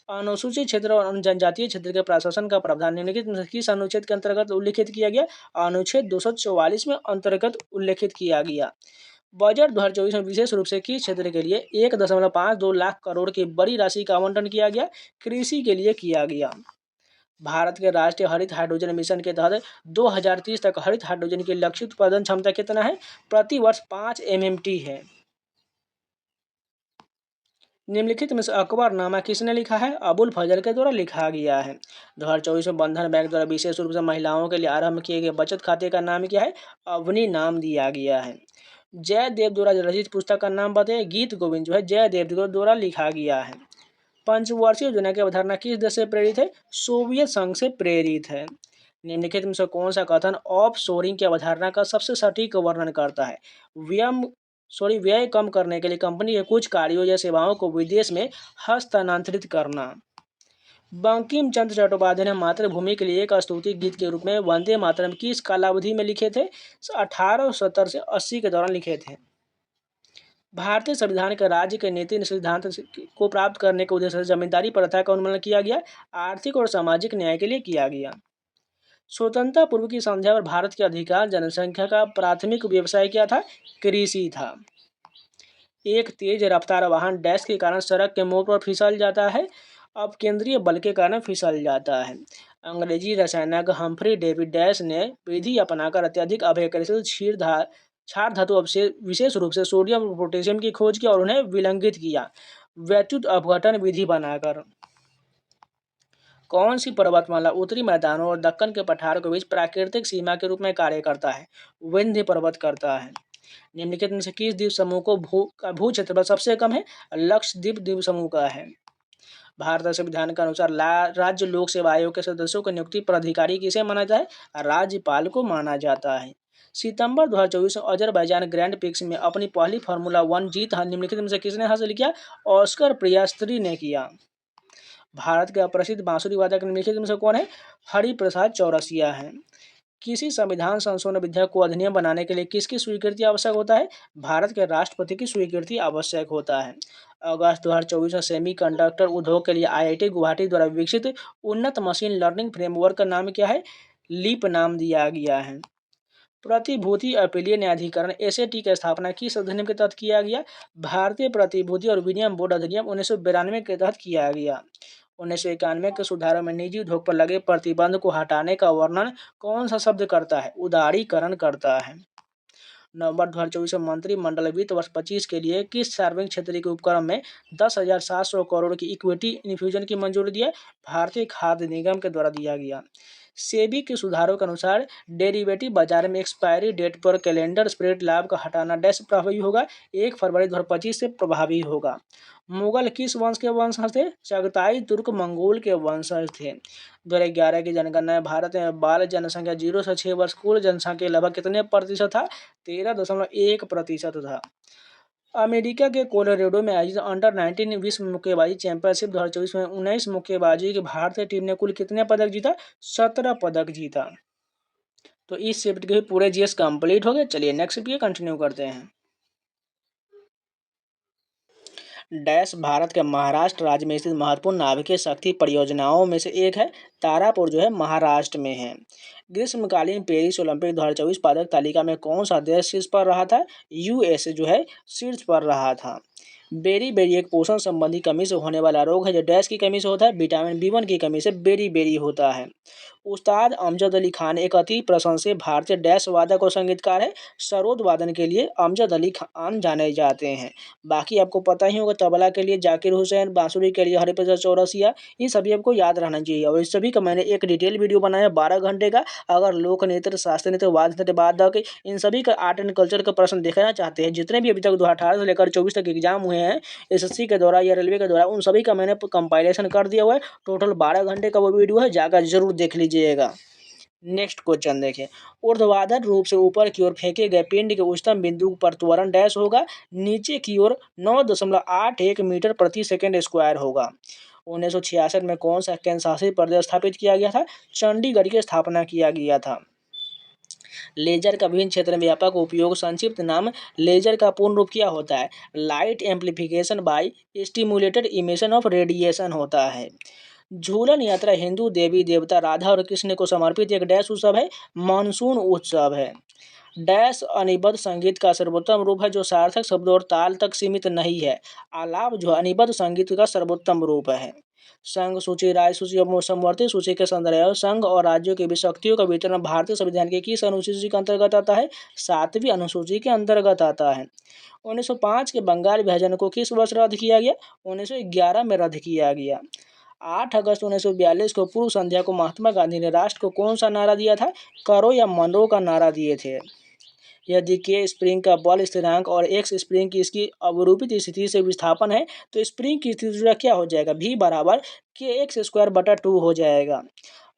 अनुसूचित क्षेत्र और जनजातीय क्षेत्र के प्रशासन का प्रावधान निम्नलिखित में से किस अनुच्छेद के अंतर्गत उल्लिखित किया गया? अनुच्छेद 244 में अंतर्गत उल्लिखित किया गया। बजट 2024 में विशेष रूप से किस क्षेत्र के लिए 1.52 लाख करोड़ की बड़ी राशि का आवंटन किया गया? कृषि के लिए किया गया। भारत के राष्ट्रीय हरित हाइड्रोजन मिशन के तहत 2030 तक हरित हाइड्रोजन की लक्षित उत्पादन क्षमता कितना है? प्रति वर्ष 5 MMT है। निम्नलिखित में से अकबरनामा किसने लिखा है? अबुल फजल के द्वारा लिखा गया है। 2024 में बंधन बैंक द्वारा विशेष रूप से महिलाओं के लिए आरंभ किए गए बचत खाते का नाम क्या है? अवनी नाम दिया गया है। जयदेव द्वारा रचित पुस्तक का नाम बताइए। गीत गोविंद जो है जयदेव द्वारा लिखा गया है। पंचवर्षीय योजना की अवधारणा किस देश से प्रेरित है? सोवियत संघ से प्रेरित है। निम्नलिखित में से कौन सा कथन ऑफ शोरिंग की अवधारणा का सबसे सटीक वर्णन करता है? व्यय कम करने के लिए कंपनी के कुछ कार्यों या सेवाओं को विदेश में हस्तांतरित करना। बंकिम चंद्र चट्टोपाध्याय ने मातृभूमि के लिए एक स्तुति गीत के रूप में वंदे मातरम किस कालावधि में लिखे थे? 1870 से 80 के दौरान लिखे थे। भारतीय संविधान के राज्य के नीति सिद्धांत को प्राप्त करने के उद्देश्य से जमींदारी प्रथा का उन्मूलन किया गया। आर्थिक और सामाजिक न्याय के लिए किया गया। स्वतंत्रता पूर्व की संध्या पर भारत की अधिकांश जनसंख्या का प्राथमिक व्यवसाय क्या था? कृषि था। एक तेज रफ्तार वाहन डैश के कारण सड़क के मोड़ पर फिसल जाता है? अब केंद्रीय बल के कारण फिसल जाता है। अंग्रेजी रसायनज्ञ हम्फ्री डेविड डैश ने विधि अपनाकर अत्यधिक अभिक्रियाशील क्षार धातु विशेष रूप से सोडियम और पोटेशियम की खोज की और उन्हें विलंघित किया वैद्युत अपघटन विधि बनाकर। कौन सी पर्वतमाला उत्तरी मैदानों और दक्कन के पठारों के बीच प्राकृतिक सीमा के रूप में कार्य करता है? विंध्य पर्वत करता है। निम्नलिखित में से किस द्वीप समूह को भू क्षेत्रफल सबसे कम है? लक्षद्वीप द्वीप समूह का है। भारतीय संविधान के अनुसार राज्य लोक सेवा आयोग के सदस्यों की नियुक्ति पर अधिकारी किसे माना जाता है? राज्यपाल को माना जाता है। सितंबर 2024 में अजरबैजान ग्रैंड प्रिक्स में अपनी पहली फार्मूला 1 जीत निम्नलिखित में से किसने हासिल किया? ऑस्कर पियास्त्री ने किया। भारत के प्रसिद्ध बांसुरी वादक निम्नलिखित में से कौन है? हरिप्रसाद चौरसिया हैं। किसी संविधान संशोधन विधेयक को अधिनियम बनाने के लिए किसकी स्वीकृति आवश्यक होता है? भारत के राष्ट्रपति की स्वीकृति आवश्यक होता है। अगस्त 2024 में सेमीकंडक्टर उद्योग के लिए आईआईटी गुवाहाटी द्वारा विकसित उन्नत मशीन लर्निंग फ्रेमवर्क का नाम क्या है? लीप नाम दिया गया है। प्रतिभूति अपीलीय न्यायाधिकरण एसएटी की स्थापना किस अधिनियम के तहत किया गया? भारतीय प्रतिभूति और विनिमय बोर्ड अधिनियम 1992 के तहत किया गया। 1991 के सुधारों में निजी उद्योग पर लगे प्रतिबंध को हटाने का वर्णन कौन सा शब्द करता है? उदारीकरण करता है। नवंबर 2024 में मंत्रिमंडल वित्त वर्ष 25 के लिए किस सार्वजनिक क्षेत्र के उपक्रम में 10,700 करोड़ की इक्विटी इन्फ्यूजन की मंजूरी दिया? भारतीय खाद्य निगम के द्वारा दिया गया। सेबी के सुधारों के अनुसार डेरिवेटिव बाजार में एक्सपायरी डेट पर कैलेंडर स्प्रेड लाभ का हटाना डैश प्रभावी होगा? 1 फरवरी 2025 से प्रभावी होगा। मुगल किस वंश के वंशज थे? चगताई तुर्क मंगोल के वंशज थे। 2011 की जनगणना में भारत में बाल जनसंख्या 0 से 6 वर्ष कुल जनसंख्या के लगभग कितने प्रतिशत था? 13.1% था। अमेरिका के कोलोराडो में आयोजित अंडर 19 विश्व मुक्केबाजी चैंपियनशिप 2024 में 19 मुक्केबाजी की भारतीय टीम ने कुल कितने पदक जीता? 17 पदक जीता। तो इस शिफ्ट के पूरे जीएस कंप्लीट हो गए। चलिए नेक्स्ट शिफ्ट कंटिन्यू करते हैं। डैश भारत के महाराष्ट्र राज्य में स्थित महत्वपूर्ण नाभिकीय शक्ति परियोजनाओं में से एक है। तारापुर जो है महाराष्ट्र में है। ग्रीष्मकालीन पेरिस ओलंपिक 2024 पदक तालिका में कौन सा देश शीर्ष पर रहा था? यूएस जो है शीर्ष पर रहा था। बेरी बेरी एक पोषण संबंधी कमी से होने वाला रोग है जो डैश की कमी से होता है? विटामिन B1 की कमी से बेरी बेरी होता है। उस्ताद अमजद अली खान एक अति प्रशंसित भारतीय डैश वादक और संगीतकार है। सरोद वादन के लिए अमजद अली खान जाने जाते हैं। बाकी आपको पता ही होगा, तबला के लिए जाकिर हुसैन, बांसुरी के लिए हरिप्रसाद चौरसिया, ये सभी आपको याद रहना चाहिए। और इस सभी का मैंने एक डिटेल वीडियो बनाया 12 घंटे का। अगर लोक नृत्य, शास्त्रीय नृत्य, वाद्य नृत्य, वादक, इन सभी का आर्ट एंड कल्चर का प्रश्न देखना चाहते हैं, जितने भी अभी तक 2018 से लेकर 24 तक एग्जाम हुए हैं एसएससी के द्वारा या रेलवे के द्वारा, उन सभी का मैंने कंपाइलेशन कर दिया हुआ है। टोटल 12 घंटे का वो वीडियो है, जाकर जरूर देख लीजिएगा। नेक्स्ट क्वेश्चन देखें। ऊर्ध्वाधर रूप से ऊपर की ओर फेंके गए पिंड के उच्चतम बिंदु पर त्वरण डैश होगा? नीचे की ओर 9.81 मीटर प्रति सेकंड स्क्वायर होगा। 1966 में कौन सा केंद्र शासित प्रदेश स्थापित किया गया था? चंडीगढ़ की स्थापना किया गया था। लेजर का विभिन्न क्षेत्र में व्यापक उपयोग संक्षिप्त नाम लेजर का पूर्ण रूप क्या होता है? Light amplification by stimulated emission of radiation होता है। झूलन यात्रा हिंदू देवी देवता राधा और कृष्ण को समर्पित एक डैश उत्सव है? मानसून उत्सव है। डैश अनिबद्ध संगीत का सर्वोत्तम रूप है जो सार्थक शब्दों और ताल तक सीमित नहीं है? आलाप जो अनिबद्ध संगीत का सर्वोत्तम रूप है। संघ सूची, राज्य सूची और समवर्ती सूची के संदर्भ संघ और राज्यों के बीच शक्तियों का वितरण भारतीय संविधान के किस अनुसूची के अंतर्गत आता है? 7वीं अनुसूची के अंतर्गत आता है। 1905 के बंगाल विभाजन को किस वर्ष रद्द किया गया? 1911 में रद्द किया गया। 8 अगस्त 1942 को पूर्व संध्या को महात्मा गांधी ने राष्ट्र को कौन सा नारा दिया था? करो या मरो का नारा दिए थे। यदि के स्प्रिंग का बल स्थिरांक और एक्स स्प्रिंग की इसकी अवरूपित स्थिति से विस्थापन है तो स्प्रिंग की स्थिति क्या हो जाएगा? V बराबर kx²/2 हो जाएगा।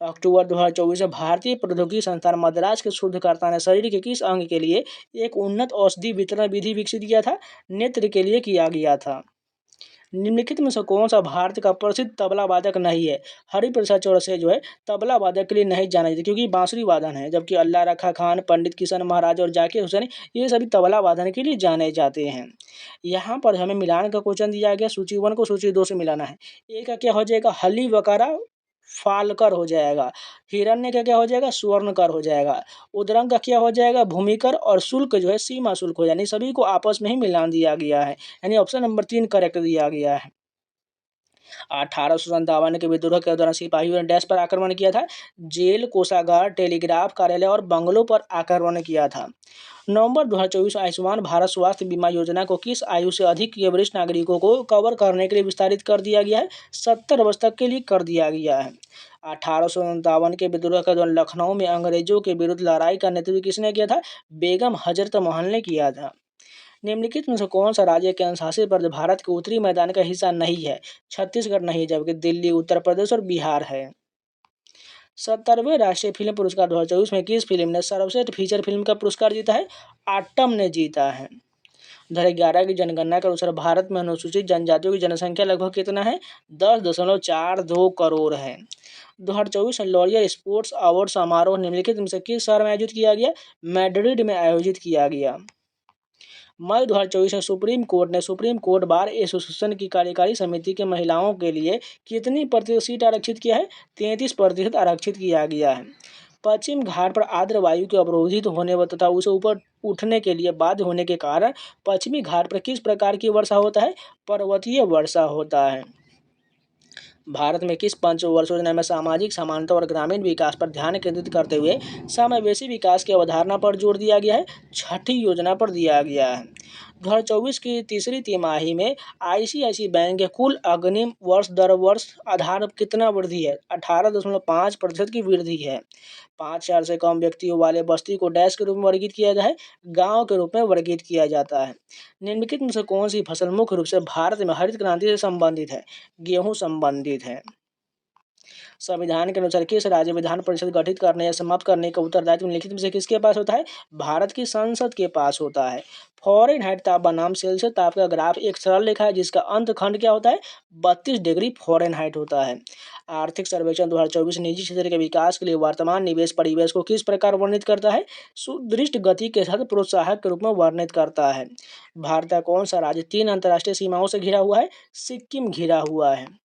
अक्टूबर 2024 में भारतीय प्रौद्योगिकी संस्थान मद्रास के शोधकर्ता ने शरीर के किस अंग के लिए एक उन्नत औषधि वितरण विधि विकसित किया था? नेत्र के लिए किया गया था। निम्नलिखित में से कौन सा भारत का प्रसिद्ध तबला वादक नहीं है? हरिप्रसाद चौरसिया जो है तबला वादक के लिए नहीं जाना जाता क्योंकि बांसुरी वादन है, जबकि अल्लाह रखा खान, पंडित किशन महाराज और जाकिर हुसैन ये सभी तबला वादन के लिए जाने जाते हैं। यहाँ पर हमें मिलान का क्वेश्चन दिया गया, सूची 1 को सूची 2 से मिलाना है। ए का क्या हो जाएगा? हली वकारा फालकर हो जाएगा। हिरण्य का क्या हो जाएगा? स्वर्णकर हो जाएगा। उद्रंग का क्या हो जाएगा? भूमिकर। और शुल्क जो है सीमा शुल्क हो, यानी सभी को आपस में ही मिलान दिया गया है, यानी ऑप्शन नंबर 3 करेक्ट दिया गया है। 1857 के विद्रोह के दौरान सिपाहियों ने डैश पर आक्रमण किया था? जेल, कोषागार, टेलीग्राफ कार्यालय और बंगलों पर आक्रमण किया था। नवंबर 2024 आयुष्मान भारत स्वास्थ्य बीमा योजना को किस आयु से अधिक के वरिष्ठ नागरिकों को कवर करने के लिए विस्तारित कर दिया गया है? 70 वर्ष तक के लिए कर दिया गया है। 1857 के विद्रोह के दौरान लखनऊ में अंग्रेजों के विरुद्ध लड़ाई का नेतृत्व किसने किया था? बेगम हजरत महल ने किया था। निम्नलिखित में से कौन सा राज्य केंद्र शासित प्रदेश भारत के उत्तरी मैदान का हिस्सा नहीं है? छत्तीसगढ़ नहीं है, जबकि दिल्ली, उत्तर प्रदेश और बिहार है। 70वें राष्ट्रीय फिल्म पुरस्कार 2024 में किस फिल्म ने सर्वश्रेष्ठ फीचर फिल्म का पुरस्कार जीता है? आटम ने जीता है। 2011 की जनगणना के अनुसार भारत में अनुसूचित जनजातियों की जनसंख्या लगभग कितना है? 10.42 करोड़ है। 2024 लॉरियल स्पोर्ट्स अवार्ड समारोह निम्नलिखित में से किस शहर में आयोजित किया गया? मैड्रिड में आयोजित किया गया। मई 2024 में सुप्रीम कोर्ट बार एसोसिएशन की कार्यकारी समिति के महिलाओं के लिए कितनी प्रतिशत सीट आरक्षित किया है? 33% आरक्षित किया गया है। पश्चिम घाट पर आर्द्र वायु के अवरोधित होने तथा उसे ऊपर उठने के लिए बाध्य होने के कारण पश्चिमी घाट पर किस प्रकार की वर्षा होता है? पर्वतीय वर्षा होता है। भारत में किस पंचवर्षीय योजना में सामाजिक समानता और ग्रामीण विकास पर ध्यान केंद्रित करते हुए समावेशी विकास की अवधारणा पर जोर दिया गया है? छठी योजना पर दिया गया है। 2024 की तीसरी तिमाही में आईसीआईसीआई बैंक के कुल अग्रिम वर्ष दर वर्ष आधार कितना वृद्धि है? 18.5% की वृद्धि है। 5,000 से कम व्यक्तियों वाले बस्ती को डैश के रूप में वर्गीकृत किया जाता है, गाँव के रूप में वर्गीकृत किया जाता है। निम्नलिखित में से कौन सी फसल मुख्य रूप से भारत में हरित क्रांति से संबंधित है? गेहूं संबंधित है। संविधान के अनुसार किस राज्य विधान परिषद गठित करने या समाप्त करने का उत्तरदायित्व निम्नलिखित में से किसके पास होता है? भारत की संसद के पास होता है। फ़ारेनहाइट ताप बनाम सेल्सियस ताप का ग्राफ एक सरल रेखा है जिसका अंत खंड क्या होता है? 32 डिग्री फ़ारेनहाइट होता है। आर्थिक सर्वेक्षण 2024 निजी क्षेत्र के विकास के लिए वर्तमान निवेश परिवेश को किस प्रकार वर्णित करता है? सुदृढ़ गति के साथ प्रोत्साहक के रूप में वर्णित करता है। भारत का कौन सा राज्य 3 अंतर्राष्ट्रीय सीमाओं से घिरा हुआ है? सिक्किम घिरा हुआ है।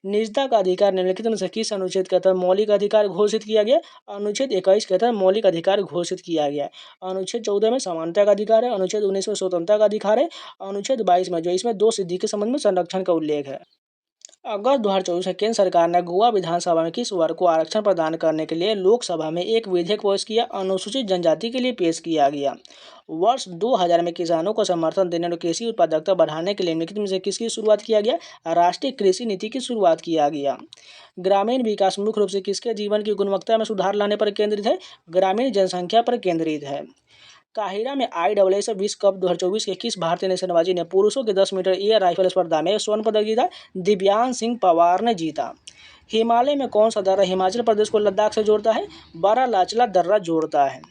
निजता का अधिकार निम्नलिखित में से किस अनुच्छेद के तहत मौलिक अधिकार घोषित किया गया? अनुच्छेद 21 के तहत मौलिक अधिकार घोषित किया गया। अनुच्छेद 14 में समानता का अधिकार है। अनुच्छेद 19 में स्वतंत्रता का अधिकार है। अनुच्छेद 22 में जो इसमें दो सिद्धि के संबंध में संरक्षण का उल्लेख है। अगस्त 2024 में केंद्र सरकार ने गोवा विधानसभा में किस वर्ग को आरक्षण प्रदान करने के लिए लोकसभा में एक विधेयक पेश किया? अनुसूचित जनजाति के लिए पेश किया गया। वर्ष 2000 में किसानों को समर्थन देने और कृषि उत्पादकता बढ़ाने के लिए निम्नलिखित में से किसकी शुरुआत किया गया? राष्ट्रीय कृषि नीति की शुरुआत किया गया। ग्रामीण विकास मुख्य रूप से किसके जीवन की गुणवत्ता में सुधार लाने पर केंद्रित है? ग्रामीण जनसंख्या पर केंद्रित है। काहिरा में IAAF विश्व कप 2024 के किस भारतीय निशानेबाजी ने पुरुषों के 10 मीटर एयर राइफल स्पर्धा में स्वर्ण पदक जीता? दिव्यांश सिंह पवार ने जीता। हिमालय में कौन सा दर्रा हिमाचल प्रदेश को लद्दाख से जोड़ता है? बारालाचला दर्रा जोड़ता है।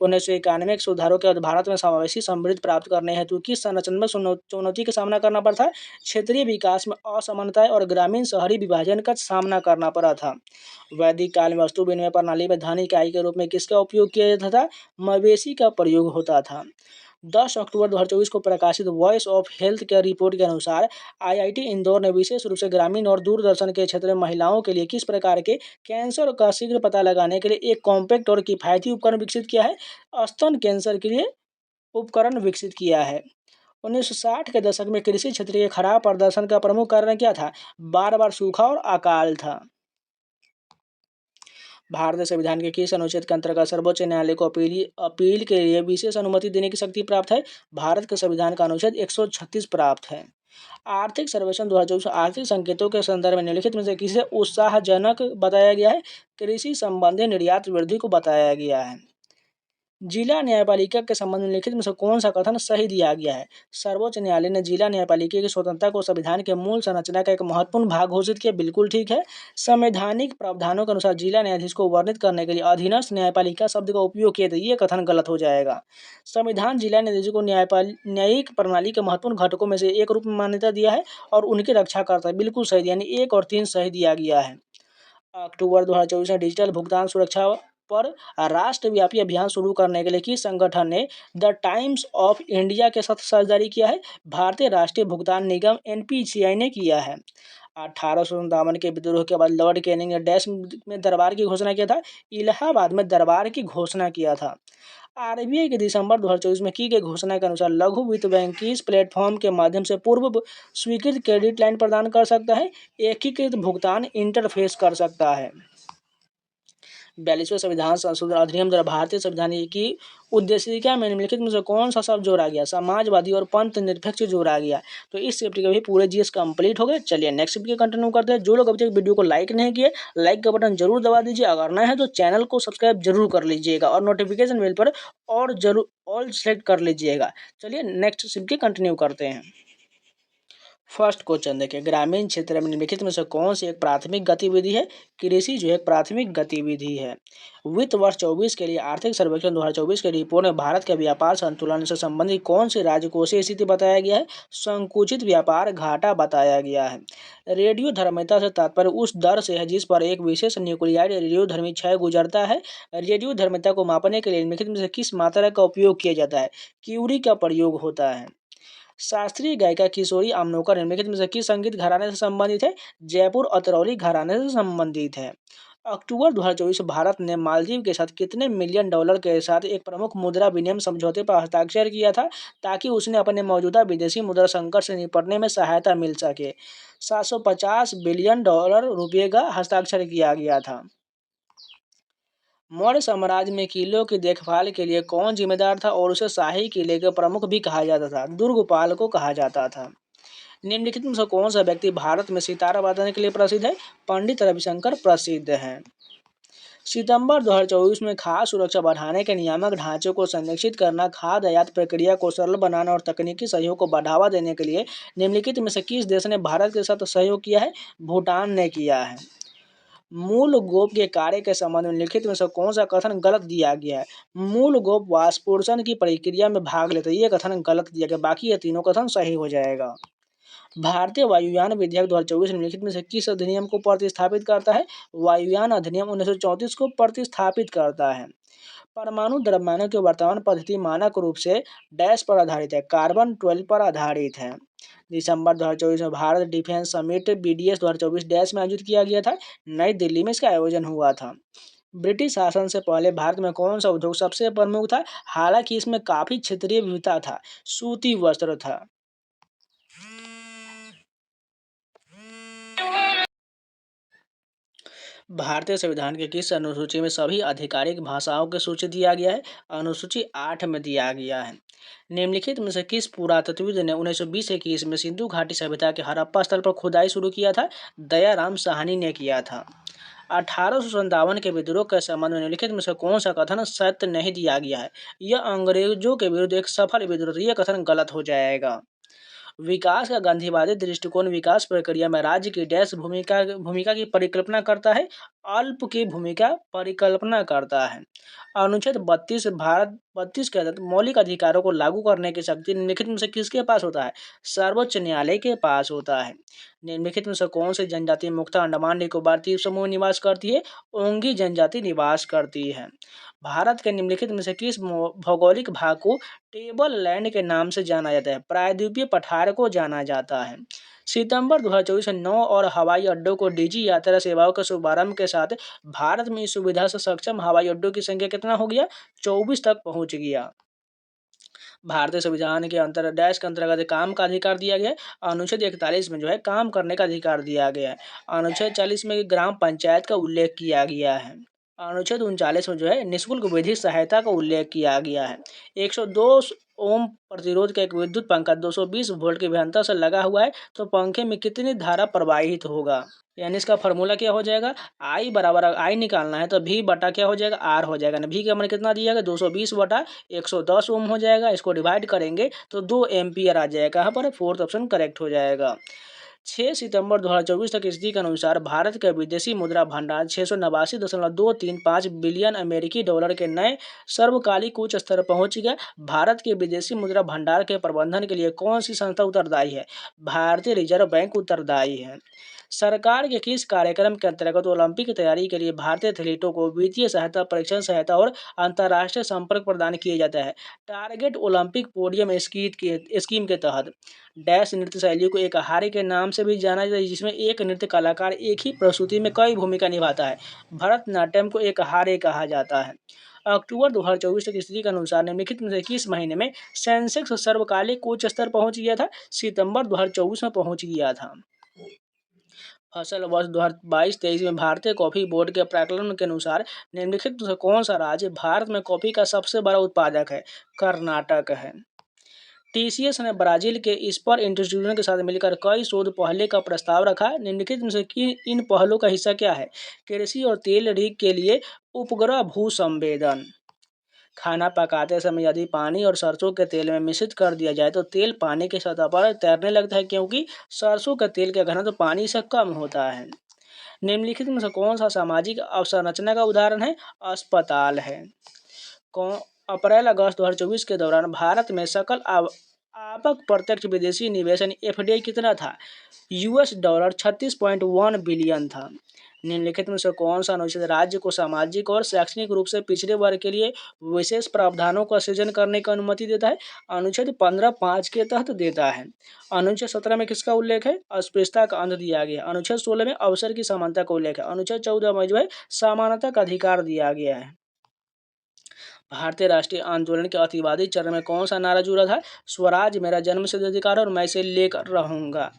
1991 के सुधारों के बाद भारत में समावेशी समृद्धि प्राप्त करने हेतु किस संरचनात्मक चुनौती का सामना करना पड़ा था? क्षेत्रीय विकास में असमानताएं और ग्रामीण शहरी विभाजन का सामना करना पड़ा था। वैदिक काल में वस्तु विनिमय प्रणाली में धन इकाई के रूप में किसका उपयोग किया जाता था? मवेशी का प्रयोग होता था। 10 अक्टूबर 2024 को प्रकाशित voice of health care report के अनुसार IIT इंदौर ने विशेष रूप से ग्रामीण और दूरदर्शन के क्षेत्र में महिलाओं के लिए किस प्रकार के कैंसर का शीघ्र पता लगाने के लिए एक कॉम्पैक्ट और किफायती उपकरण विकसित किया है? स्तन कैंसर के लिए उपकरण विकसित किया है। 1960 के दशक में कृषि क्षेत्र के खराब प्रदर्शन का प्रमुख कारण क्या था? बार-बार सूखा और अकाल था। भारतीय संविधान के किस अनुच्छेद के अंतर्गत सर्वोच्च न्यायालय को अपील के लिए विशेष अनुमति देने की शक्ति प्राप्त है? भारत के संविधान का अनुच्छेद 136 प्राप्त है। आर्थिक सर्वेक्षण 2024 आर्थिक संकेतों के संदर्भ में निम्नलिखित में से किसे उत्साहजनक बताया गया है? कृषि संबंधी निर्यात वृद्धि को बताया गया है। जिला न्यायपालिका के संबंध में लिखित में से कौन सा कथन सही दिया गया है? सर्वोच्च न्यायालय ने जिला न्यायपालिका की स्वतंत्रता को संविधान के मूल संरचना का एक महत्वपूर्ण भाग घोषित किया। बिल्कुल ठीक है। संवैधानिक प्रावधानों के अनुसार जिला न्यायाधीश को वर्णित करने के लिए अधीनस्थ न्यायपालिका शब्द का उपयोग किया था, ये कथन गलत हो जाएगा। संविधान जिला न्यायाधीश को न्यायिक प्रणाली के महत्वपूर्ण घटकों में से एक रूप में मान्यता दिया है और उनकी रक्षा करता है। बिल्कुल सही, यानी 1 और 3 सही दिया गया है। अक्टूबर 2024 में डिजिटल भुगतान सुरक्षा पर राष्ट्रव्यापी अभियान शुरू करने के लिए किस संगठन ने द टाइम्स ऑफ इंडिया के साथ साझेदारी किया है? भारतीय राष्ट्रीय भुगतान निगम NPCI ने किया है। 1857 के विद्रोह के बाद लॉर्ड कैनिंग ने डैश में दरबार की घोषणा किया था? इलाहाबाद में दरबार की घोषणा किया था। RBI के दिसंबर 2024 में की गई घोषणा के अनुसार लघु वित्त बैंक किस प्लेटफॉर्म के माध्यम से पूर्व स्वीकृत क्रेडिट लाइन प्रदान कर सकता है? एकीकृत भुगतान इंटरफेस कर सकता है। 42वें संविधान संशोधन अधिनियम द्वारा भारतीय संविधान की उद्देशिका में निम्नलिखित में से कौन सा शब्द जोड़ा गया? समाजवादी और पंथ निरपेक्ष जोड़ा गया। तो इस चैप्टर के भी पूरे GS कंप्लीट हो गए। चलिए नेक्स्ट वीडियो कंटिन्यू करते हैं। जो लोग अभी तक वीडियो को लाइक नहीं किए, लाइक का बटन जरूर दबा दीजिए। अगर नए हैं तो चैनल को सब्सक्राइब जरूर कर लीजिएगा और नोटिफिकेशन बेल पर और जरूर ऑल सेलेक्ट कर लीजिएगा। चलिए नेक्स्ट वीडियो कंटिन्यू करते हैं। फर्स्ट क्वेश्चन देखिए, ग्रामीण क्षेत्र में निम्नलिखित में से कौन सी एक प्राथमिक गतिविधि है? कृषि जो है प्राथमिक गतिविधि है। वित्त वर्ष 24 के लिए आर्थिक सर्वेक्षण 2024 के रिपोर्ट में भारत के व्यापार संतुलन से संबंधित कौन सी राजकोषीय स्थिति बताया गया है? संकुचित व्यापार घाटा बताया गया है। रेडियो धर्मिता से तात्पर्य उस दर से है जिस पर एक विशेष न्यूक्लियाइड रेडियोधर्मी क्षय गुजरता है। रेडियो धर्मिता को मापने के लिए निम्नलिखित में से किस मात्रा का उपयोग किया जाता है? क्यूरी का प्रयोग होता है। शास्त्रीय गायिका किशोरी आमोणकर निम्नलिखित में से किस संगीत घराने से संबंधित है? जयपुर अतरौली घराने से संबंधित है। अक्टूबर 2024 भारत ने मालदीव के साथ कितने मिलियन डॉलर के साथ एक प्रमुख मुद्रा विनिमय समझौते पर हस्ताक्षर किया था ताकि उसने अपने मौजूदा विदेशी मुद्रा संकट से निपटने में सहायता मिल सके? 750 बिलियन डॉलर रुपये का हस्ताक्षर किया गया था। मौर्य साम्राज्य में किलों की देखभाल के लिए कौन जिम्मेदार था और उसे शाही किले के प्रमुख भी कहा जाता था? दुर्गपाल को कहा जाता था। निम्नलिखित में से कौन सा व्यक्ति भारत में सितारा वादन के लिए प्रसिद्ध है? पंडित रविशंकर प्रसिद्ध हैं। सितंबर 2024 में खाद्य सुरक्षा बढ़ाने के नियामक ढांचे को संरक्षित करना, खाद्य आयात प्रक्रिया को सरल बनाना और तकनीकी सहयोग को बढ़ावा देने के लिए निम्नलिखित में से किस देश ने भारत के साथ सहयोग किया है? भूटान ने किया है। मूल गोप के कार्य के संबंध में लिखित में से कौन सा कथन गलत दिया गया है? मूल गोप वाष्पोषण की प्रक्रिया में भाग लेते, ये कथन गलत दिया गया, बाकी ये तीनों कथन सही हो जाएगा। भारतीय वायुयान विधेयक 2024 निम्नलिखित में से किस अधिनियम को प्रतिस्थापित करता है? वायुयान अधिनियम 1934 को प्रतिस्थापित करता है। परमाणु द्रव्यमानों की वर्तमान पद्धति मानक रूप से डैश पर आधारित है, कार्बन 12 पर आधारित है। दिसंबर 2024 में Bharat defence summit BDS 2024 dash में आयोजित किया गया था। नई दिल्ली में इसका आयोजन हुआ था। ब्रिटिश शासन से पहले भारत में कौन सा उद्योग सबसे प्रमुख था? हालांकि इसमें काफी क्षेत्रीय विविधता था। सूती वस्त्र था। भारतीय संविधान के किस अनुसूची में सभी आधिकारिक भाषाओं की सूची दिया गया है? अनुसूची 8 में दिया गया है। निम्नलिखित में से किस पुरातत्वविद ने 1920-21 में सिंधु घाटी सभ्यता के हड़प्पा स्थल पर खुदाई शुरू किया था? दयाराम साहनी ने किया था। 1857 के विद्रोह के संबंध में निम्नलिखित में से कौन सा कथन सत्य नहीं दिया गया है? यह अंग्रेजों के विरुद्ध एक सफल विद्रोह था, यह कथन गलत हो जाएगा। विकास का गांधीवादी दृष्टिकोण विकास प्रक्रिया में राज्य की डैश भूमिका की परिकल्पना करता है? अल्प की भूमिका परिकल्पना करता है। अनुच्छेद 32 के तहत मौलिक अधिकारों को लागू करने की शक्ति निम्नलिखित में से किसके पास होता है? सर्वोच्च न्यायालय के पास होता है। निम्नलिखित में से कौन सी जनजाति मुख्यतः अंडमान निकोबार द्वीप समूह में निवास करती है? ओंगी जनजाति निवास करती है। भारत के निम्नलिखित में से किस भौगोलिक भाग को टेबल लैंड के नाम से जाना जाता है? प्रायद्वीपीय पठार को जाना जाता है। सितंबर 2024 में 9 और हवाई अड्डों को डिजी यात्रा सेवाओं के शुभारंभ के साथ भारत में इस सुविधा से सक्षम हवाई अड्डों की संख्या कितना हो गया? 24 तक पहुंच गया। भारतीय संविधान के अंतर डैश के अंतर्गत काम का अधिकार दिया गया है। अनुच्छेद 41 में जो है काम करने का अधिकार दिया गया है। अनुच्छेद 40 में ग्राम पंचायत का उल्लेख किया गया है। अनुच्छेद 39 में जो है निःशुल्क विधिक सहायता का उल्लेख किया गया है। 102 ओम प्रतिरोध का एक विद्युत पंखा 220 वोल्ट की भिन्नता से लगा हुआ है, तो पंखे में कितनी धारा प्रवाहित होगा? यानी इसका फॉर्मूला क्या हो जाएगा? आई बराबर आई निकालना है तो V बटा क्या हो जाएगा? R हो जाएगा ना। V का मान कितना दिया गया? 220 बटा 110 ओम हो जाएगा। इसको डिवाइड करेंगे तो 2 एम्पियर आ जाएगा। यहाँ पर फोर्थ ऑप्शन करेक्ट हो जाएगा। 6 सितंबर 2024 तक स्थिति के अनुसार भारत का विदेशी मुद्रा भंडार 689.235 बिलियन अमेरिकी डॉलर के नए सर्वकालिक उच्च स्तर पहुंच गया। भारत के विदेशी मुद्रा भंडार के प्रबंधन के लिए कौन सी संस्था उत्तरदायी है? भारतीय रिजर्व बैंक उत्तरदायी है। सरकार के किस कार्यक्रम के अंतर्गत ओलंपिक की तैयारी के लिए भारतीय एथलीटों को वित्तीय सहायता, परीक्षण सहायता और अंतर्राष्ट्रीय संपर्क प्रदान किया जाता है? टारगेट ओलंपिक पोडियम स्कीम के तहत डैश नृत्य शैली को एक हारे के नाम से भी जाना जाता है, जिसमें एक नृत्य कलाकार एक ही प्रस्तुति में कई भूमिका निभाता है। भरतनाट्यम को एक हारे कहा जाता है। अक्टूबर 2024 की स्थिति के अनुसार निम्नलिखित में से किस महीने में सेंसेक्स सर्वकालिक उच्च स्तर पहुंच गया था? सितंबर 2024 में पहुंच गया था। फसल वर्ष 2022-23 में भारतीय कॉफी बोर्ड के प्राक्कलन के अनुसार निम्नलिखित में से कौन सा राज्य भारत में कॉफी का सबसे बड़ा उत्पादक है? कर्नाटक है। TCS ने ब्राजील के स्पर इंस्टीट्यूट के साथ मिलकर कई शोध पहले का प्रस्ताव रखा। निम्नलिखित में से इन पहलों का हिस्सा क्या है? कृषि और तेल रिग के लिए उपग्रह भू संवेदन। खाना पकाते समय यदि पानी और सरसों के तेल में मिश्रित कर दिया जाए तो तेल पानी की सतह पर तैरने लगता है, क्योंकि सरसों के तेल का घनत्व पानी से कम होता है। निम्नलिखित में से कौन सा सामाजिक अवसंरचना का उदाहरण है? अस्पताल है। कौन अप्रैल अगस्त 2024 के दौरान भारत में सकल आवक प्रत्यक्ष विदेशी निवेश यानी एफडीआई कितना था? $36.1 बिलियन था। निम्नलिखित में से कौन सा अनुच्छेद राज्य को सामाजिक और शैक्षणिक रूप से पिछड़े वर्ग के लिए विशेष प्रावधानों का सृजन करने की अनुमति देता है? अनुच्छेद 15(5) के तहत देता है। अनुच्छेद 17 में किसका उल्लेख है? अस्पृश्यता का अंत दिया गया। अनुच्छेद 16 में अवसर की समानता का उल्लेख है। अनुच्छेद 14 में जो है समानता का अधिकार दिया गया है। भारतीय राष्ट्रीय आंदोलन के अतिवादी चरण में कौन सा नारा जुड़ा था? स्वराज मेरा जन्मसिद्ध अधिकार है और मैं इसे लेकर रहूंगा।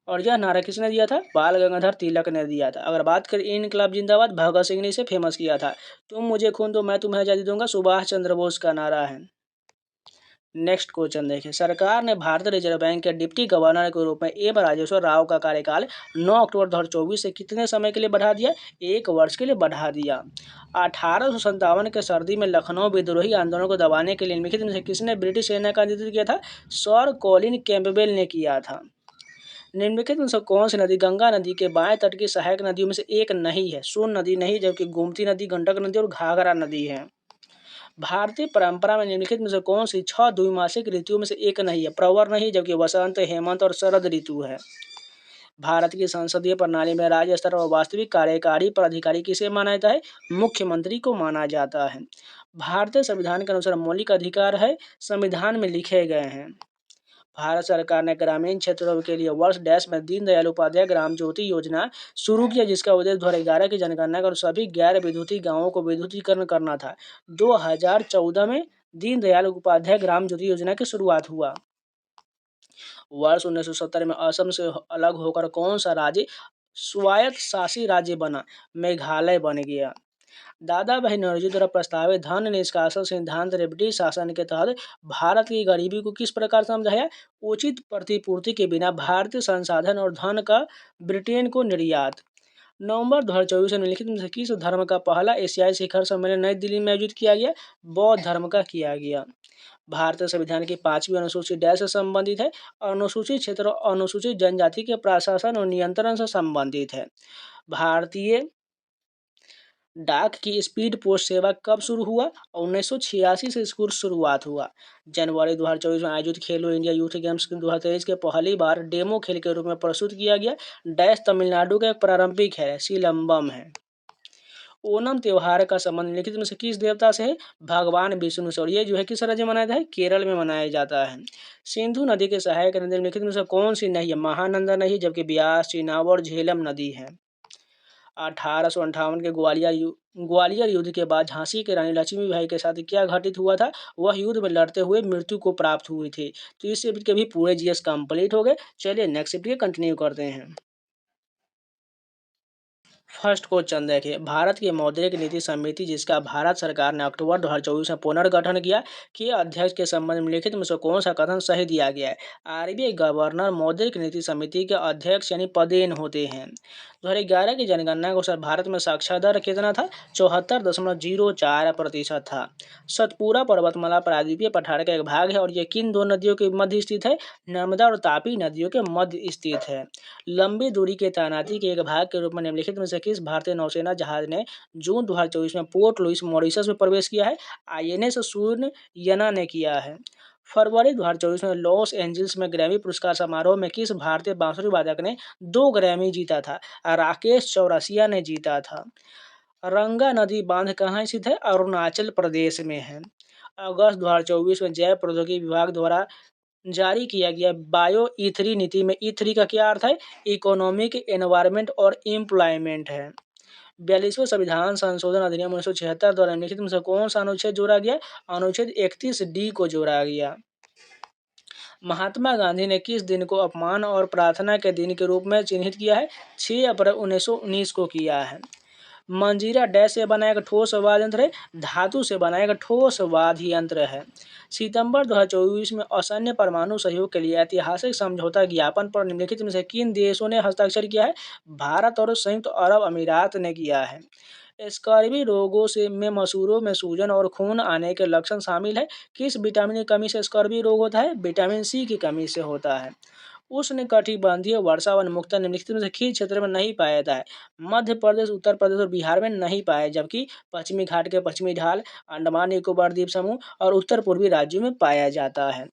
और यह नारा किसने दिया था? बाल गंगाधर तिलक ने दिया था। अगर बात करें इनकलाब जिंदाबाद, भगत सिंह ने इसे फेमस किया था। तुम मुझे खून दो मैं तुम्हें आजादी दूंगा, सुभाष चंद्र बोस का नारा है। नेक्स्ट क्वेश्चन देखिए, सरकार ने भारतीय रिजर्व बैंक के डिप्टी गवर्नर के रूप में एम राजेश्वर राव का कार्यकाल 9 अक्टूबर 2024 से कितने समय के लिए बढ़ा दिया? 1 वर्ष के लिए बढ़ा दिया। 1857 के सर्दी में लखनऊ विद्रोही आंदोलन को दबाने के लिए निम्नलिखित में से किसने ब्रिटिश सेना का नेतृत्व किया था? सर कॉलिन कैंपबेल ने किया था। निम्नलिखित में से कौन सी नदी गंगा नदी के बाएं तट की सहायक नदियों में से एक नहीं है? सोन नदी नहीं, जबकि गोमती नदी, गंडक नदी और घाघरा नदी है। भारतीय परंपरा में निम्नलिखित में से कौन सी 6 द्विमासिक ऋतुओं में से एक नहीं है? प्रवर नहीं, जबकि वसंत, हेमंत और शरद ऋतु है। भारत की संसदीय प्रणाली में राज्य स्तर और वास्तविक कार्यकारी प्राधिकारी किसे माना जाता है? मुख्यमंत्री को माना जाता है। भारतीय संविधान के अनुसार मौलिक अधिकार है संविधान में लिखे गए हैं। भारत सरकार ने ग्रामीण क्षेत्रों के लिए वर्ष डैश में दीनदयाल उपाध्याय ग्राम ज्योति योजना शुरू किया, जिसका उद्देश्य 2011 की जनगणना कर सभी गैर विद्युतीय गांवों को विद्युतीकरण करना था। 2014 में दीनदयाल उपाध्याय ग्राम ज्योति योजना की शुरुआत हुआ। वर्ष 1970 में असम से अलग होकर कौन सा राज्य स्वायत्त शासी राज्य बना? मेघालय बन गया। दादा भाई नौरोजी द्वारा प्रस्तावित धन निष्कासन सिद्धांत ने ब्रिटिश शासन के तहत भारत की गरीबी को किस प्रकार समझाया? उचित प्रतिपूर्ति के बिना भारतीय संसाधन और धन का ब्रिटेन को निर्यात। नवंबर 2024 में निम्नलिखित में से किस धर्म का पहला एशियाई शिखर सम्मेलन नई दिल्ली में आयोजित किया गया? बौद्ध धर्म का किया गया। भारतीय संविधान की 5वीं अनुसूची डैश से संबंधित है? अनुसूचित क्षेत्र और अनुसूचित जनजाति के प्रशासन और नियंत्रण से संबंधित है। भारतीय डाक की स्पीड पोस्ट सेवा कब शुरू हुआ? 1986 से इसकी शुरुआत हुआ। जनवरी 2024 में आयोजित खेलो इंडिया यूथ गेम्स 2023 के पहली बार डेमो खेल के रूप में प्रस्तुत किया गया। डैश तमिलनाडु का एक पारंपरिक है, सिलंबम है। ओणम त्योहार का संबंध निम्नलिखित में से किस देवता से है? भगवान विष्णु से। और ये जो है किस राज्य में मनाया जाता है? केरल में मनाया जाता है। सिंधु नदी के सहायक नदी निम्नलिखित में से कौन सी नहीं है? महानंदा नहीं, जबकि ब्यास, चिनाब और झेलम नदी है। 1858 के ग्वालियर युद्ध के बाद झांसी की रानी लक्ष्मीबाई के साथ क्या घटित हुआ था? वह युद्ध में लड़ते हुए मृत्यु को प्राप्त हुई थी। तो इस शिफ्ट के भी पूरे जीएस कंप्लीट हो गए। चलिए नेक्स्ट शिफ्ट के कंटिन्यू करते हैं। फर्स्ट क्वेश्चन देखिए, भारत की मौद्रिक नीति समिति, जिसका भारत सरकार ने अक्टूबर 2024 में पुनर्गठन किया, के अध्यक्ष के संबंध में निम्नलिखित में से कौन सा कथन सही दिया गया है? आरबीआई गवर्नर मौद्रिक नीति समिति के अध्यक्ष यानी पदेन होते हैं। 2011 की जनगणना के अनुसार भारत में साक्षरता दर कितना था? 74.04% था। सतपुरा पर्वतमाला प्रायद्वीपीय पठार का एक भाग है और यह किन दो नदियों के मध्य स्थित है? नर्मदा और तापी नदियों के मध्य स्थित है। लंबी दूरी के तैनाती के एक भाग के रूप में निम्नलिखित में से किस भारतीय नौसेना जहाज ने जून 2024 में पोर्ट लुइस मॉरिशस में प्रवेश किया है? आईएनएस सूर्ययना ने किया है। फरवरी 2024 में लॉस एंजल्स में ग्रैमी पुरस्कार समारोह में किस भारतीय बांसुरी वादक ने 2 ग्रैमी जीता था? राकेश चौरसिया ने जीता था। रंगा नदी बांध कहाँ स्थित है? अरुणाचल प्रदेश में है। अगस्त 2024 में जैव प्रौद्योगिकी विभाग द्वारा जारी किया गया बायो ई3 नीति में ई3 का क्या अर्थ है? इकोनॉमिक, एनवायरमेंट और एम्प्लॉयमेंट है। 42वें संविधान संशोधन अधिनियम 1976 द्वारा निम्नलिखित में से कौन सा अनुच्छेद जोड़ा गया? अनुच्छेद 31D को जोड़ा गया। महात्मा गांधी ने किस दिन को अपमान और प्रार्थना के दिन के रूप में चिन्हित किया है? 6 अप्रैल 1919 को किया है। मंजीरा डैश से बना एक ठोस वाद्य यंत्र है? धातु से बना एक ठोस वाद्य यंत्र है। सितंबर 2024 में असैन्य परमाणु सहयोग के लिए ऐतिहासिक समझौता ज्ञापन पर निम्नलिखित में से किन देशों ने हस्ताक्षर किया है? भारत और संयुक्त अरब अमीरात ने किया है। स्कर्वी रोगों से में मसूड़ों में सूजन और खून आने के लक्षण शामिल है। किस विटामिन की कमी से स्कर्वी रोग होता है? विटामिन सी की कमी से होता है। उष्णकटिबंधीय वर्षा वन मुख्यतः निम्नलिखित में से किस क्षेत्र में नहीं पाया जाता है? मध्य प्रदेश, उत्तर प्रदेश और बिहार में नहीं पाया, जबकि पश्चिमी घाट के पश्चिमी ढाल, अंडमान निकोबार द्वीप समूह और उत्तर पूर्वी राज्यों में पाया जाता है।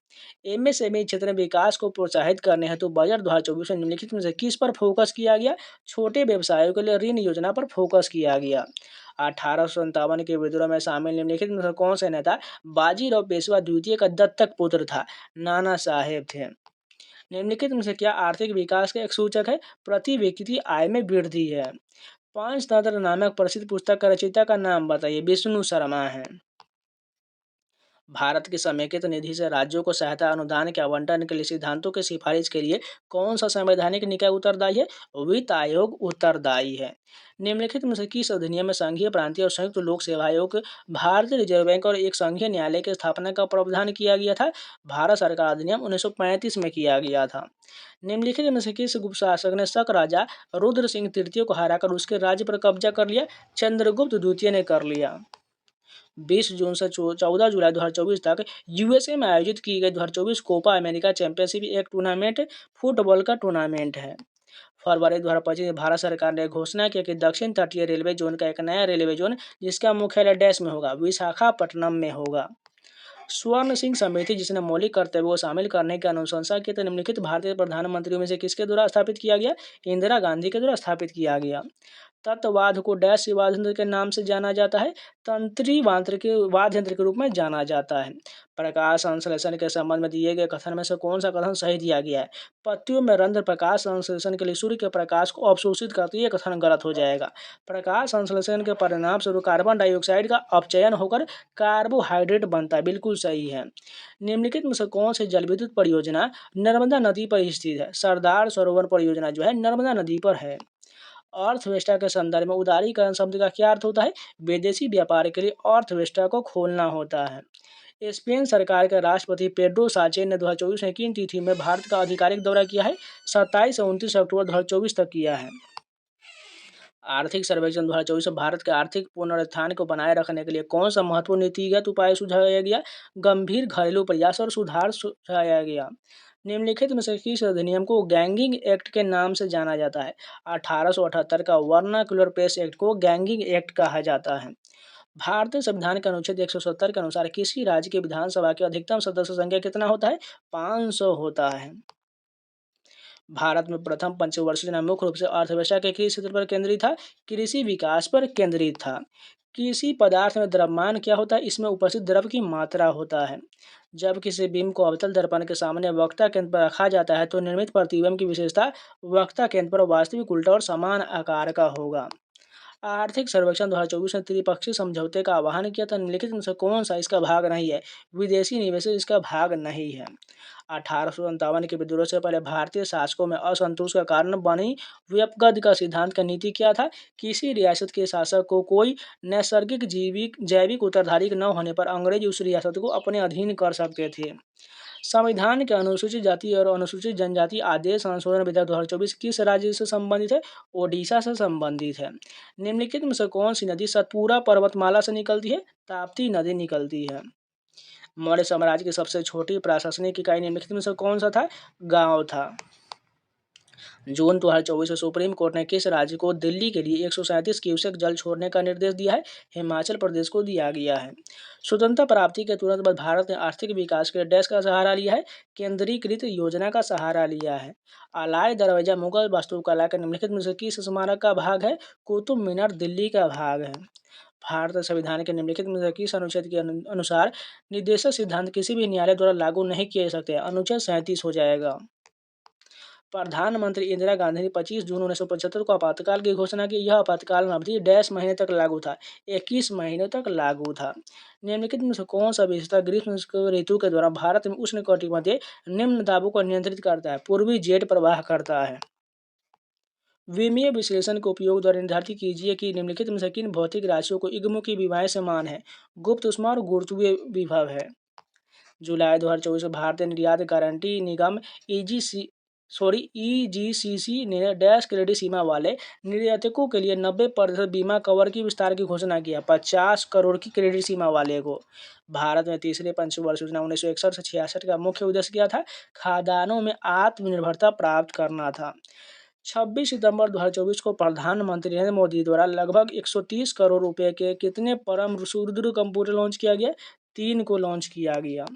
एमएसएमई क्षेत्र में विकास को प्रोत्साहित करने हेतु बजट 2024 में निम्नलिखित में से किस पर फोकस किया गया? छोटे व्यवसायों के लिए ऋण योजना पर फोकस किया गया। 1857 के विद्रोह में शामिल निम्नलिखित में से कौन से नेता बाजीराव पेशवा द्वितीय का दत्तक पुत्र था? नाना साहेब थे। निम्नलिखित में से क्या आर्थिक विकास का एक सूचक है? प्रति व्यक्ति आय में वृद्धि है। पंचतंत्र नामक प्रसिद्ध पुस्तक का रचयिता का नाम बताइए। विष्णु शर्मा है। भारत की समेकित निधि से राज्यों को सहायता अनुदान के आवंटन के लिए सिद्धांतों की सिफारिश के लिए कौन सा संवैधानिक निकाय उत्तरदायी है? वित्त आयोग उत्तरदायी है। निम्नलिखित में से किस अधिनियम में संघीय, प्रांतीय और संयुक्त लोक सेवा आयोग, भारतीय रिजर्व बैंक और एक संघीय न्यायालय की स्थापना का प्रावधान किया गया था? भारत सरकार अधिनियम 1935 में किया गया था। निम्नलिखित में से किस गुप्त शासक ने शक राजा रुद्र सिंह तृतीय को हराकर उसके राज्य पर कब्जा कर लिया? चंद्रगुप्त द्वितीय ने कर लिया। 20 जून से 14 जुलाई 2024 तक यूएसए में आयोजित की गई 2024 कोपा अमेरिका चैंपियनशिप एक टूर्नामेंट फुटबॉल का टूर्नामेंट है। फरवरी 2025 में भारत सरकार ने घोषणा की कि दक्षिण तटीय रेलवे जोन का एक नया रेलवे जोन, जिसका मुख्यालय डैश में होगा, विशाखापट्टनम में होगा। स्वर्ण सिंह समिति, जिसने मौलिक कर्तव्यों को शामिल करने की अनुशंसा की, तो निम्नलिखित भारतीय प्रधानमंत्रियों में से किसके द्वारा स्थापित किया गया? इंदिरा गांधी के द्वारा स्थापित किया गया। तत्ववाद को डैश वाद्य यंत्र के नाम से जाना जाता है? तंत्री वाद्य यंत्र के रूप में जाना जाता है। प्रकाश संश्लेषण के संबंध में दिए गए कथन में से कौन सा कथन सही दिया गया है? पत्तियों में रंध्र प्रकाश संश्लेषण के लिए सूर्य के प्रकाश को अवशोषित करती है, यह कथन गलत हो जाएगा। प्रकाश संश्लेषण के परिणाम स्वरूप कार्बन डाइऑक्साइड का अपचयन होकर कार्बोहाइड्रेट बनता है, बिल्कुल सही है। निम्नलिखित में से कौन सी जल विद्युत परियोजना नर्मदा नदी पर स्थित है? सरदार सरोवर परियोजना जो है नर्मदा नदी पर है। अर्थव्यवस्था के संदर्भ में उदारीकरण शब्द का क्या अर्थ होता है? विदेशी व्यापार के लिए अर्थव्यवस्था को खोलना होता है। स्पेन सरकार के राष्ट्रपति पेड्रो साचेज ने 2024 में किन तिथि में भारत का आधिकारिक दौरा किया है? 27 से 29 अक्टूबर 2024 तक किया है। आर्थिक सर्वेक्षण 2024 में भारत के आर्थिक पुनरुत्थान को बनाए रखने के लिए कौन सा महत्वपूर्ण नीतिगत उपाय सुझाया गया? गंभीर घरेलू प्रयास और सुधार सुझाया गया। निम्नलिखित में से किस अधिनियम को गैंगिंग एक्ट के नाम से जाना जाता है? 1878 का वर्नाक्युलर प्रेस एक्ट को गैंगिंग एक्ट कहा जाता है। भारतीय संविधान के अनुच्छेद 170 के अनुसार किसी राज्य की विधानसभा की अधिकतम सदस्य संख्या कितना होता है? 500 होता है। भारत में प्रथम पंचवर्षीय योजना मुख्य रूप से अर्थव्यवस्था के किस क्षेत्र पर केंद्रित था? कृषि विकास पर केंद्रित था। किसी पदार्थ में द्रव्यमान क्या होता है? इसमें उपस्थित द्रव्य की मात्रा होता है। जब किसी बिंब को अवतल दर्पण के सामने वक्ता केंद्र पर रखा जाता है तो निर्मित प्रतिबिंब की विशेषता वक्ता केंद्र पर वास्तविक उल्टा और समान आकार का होगा। आर्थिक सर्वेक्षण 2024 में त्रिपक्षीय समझौते का आह्वान किया था। निम्नलिखित में से कौन सा इसका भाग नहीं है? विदेशी निवेश इसका भाग नहीं है। 1857 के विद्रोह से पहले भारतीय शासकों में असंतोष का कारण बनी व्यपगद का सिद्धांत का नीति क्या था? किसी रियासत के शासक को कोई नैसर्गिक जैविक उत्तराधिकारी न होने पर अंग्रेज उस रियासत को अपने अधीन कर सकते थे। संविधान के अनुसूचित जाति और अनुसूचित जनजाति आदेश संशोधन विधेयक 2024 किस राज्य से संबंधित है? ओडिशा से संबंधित है। निम्नलिखित में से कौन सी नदी सतपुरा पर्वतमाला से निकलती है? ताप्ती नदी निकलती है। मौर्य साम्राज्य की सबसे छोटी प्रशासनिक इकाई निम्नलिखित में से कौन सा था? गांव था। जून 2024 में सुप्रीम कोर्ट ने किस राज्य को दिल्ली के लिए 137 क्यूसेक जल छोड़ने का निर्देश दिया है? हिमाचल प्रदेश को दिया गया है। स्वतंत्रता प्राप्ति के तुरंत बाद भारत ने आर्थिक विकास के लिए डैश का सहारा लिया है? केंद्रीकृत योजना का सहारा लिया है। अलाय दरवाजा मुगल वास्तुकला के निम्नलिखित में से किस स्मारक का भाग है? कुतुब मीनार दिल्ली का भाग है। भारतीय संविधान के निम्नलिखित में से किस अनुच्छेद के अनुसार निर्देशक सिद्धांत किसी भी न्यायालय द्वारा लागू नहीं किए जा सकते? अनुच्छेद 37 हो जाएगा। प्रधानमंत्री इंदिरा गांधी ने 25 जून 1975 को आपातकाल की घोषणा की। यह आपातकाल अवधि डैश महीने तक लागू था? 21 महीनों तक लागू था। निम्नलिखित में से कौन सा विशेषता ग्रीष्म ऋतु के दौरान भारत में उष्णकटिबंधीय निम्न दाबों को नियंत्रित करता है? पूर्वी जेट प्रवाह करता है। विमीय विश्लेषण के उपयोग द्वारा निर्धारित कीजिए कि निम्नलिखित में से किन भौतिक राशियों को इग्मू की विमाएं समान है? गुप्त ऊष्मा और गुरुत्वीय विभव है। जुलाई 2024 में भारतीय निर्यात गारंटी निगम ईजीसीसी ने डैश क्रेडिट सीमा वाले निर्यातकों के लिए 90% बीमा कवर की विस्तार की घोषणा किया। 50 करोड़ की क्रेडिट सीमा वाले को। भारत में तीसरे पंचवर्ष योजना 1961 से 66 का मुख्य उद्देश्य क्या था? खाद्यान्नों में आत्मनिर्भरता प्राप्त करना था। 26 सितंबर 2024 को प्रधानमंत्री नरेंद्र मोदी द्वारा लगभग 130 करोड़ रुपए के कितने परम सुदृढ़ कंप्यूटर लॉन्च किया गया? 3 को लॉन्च किया गया।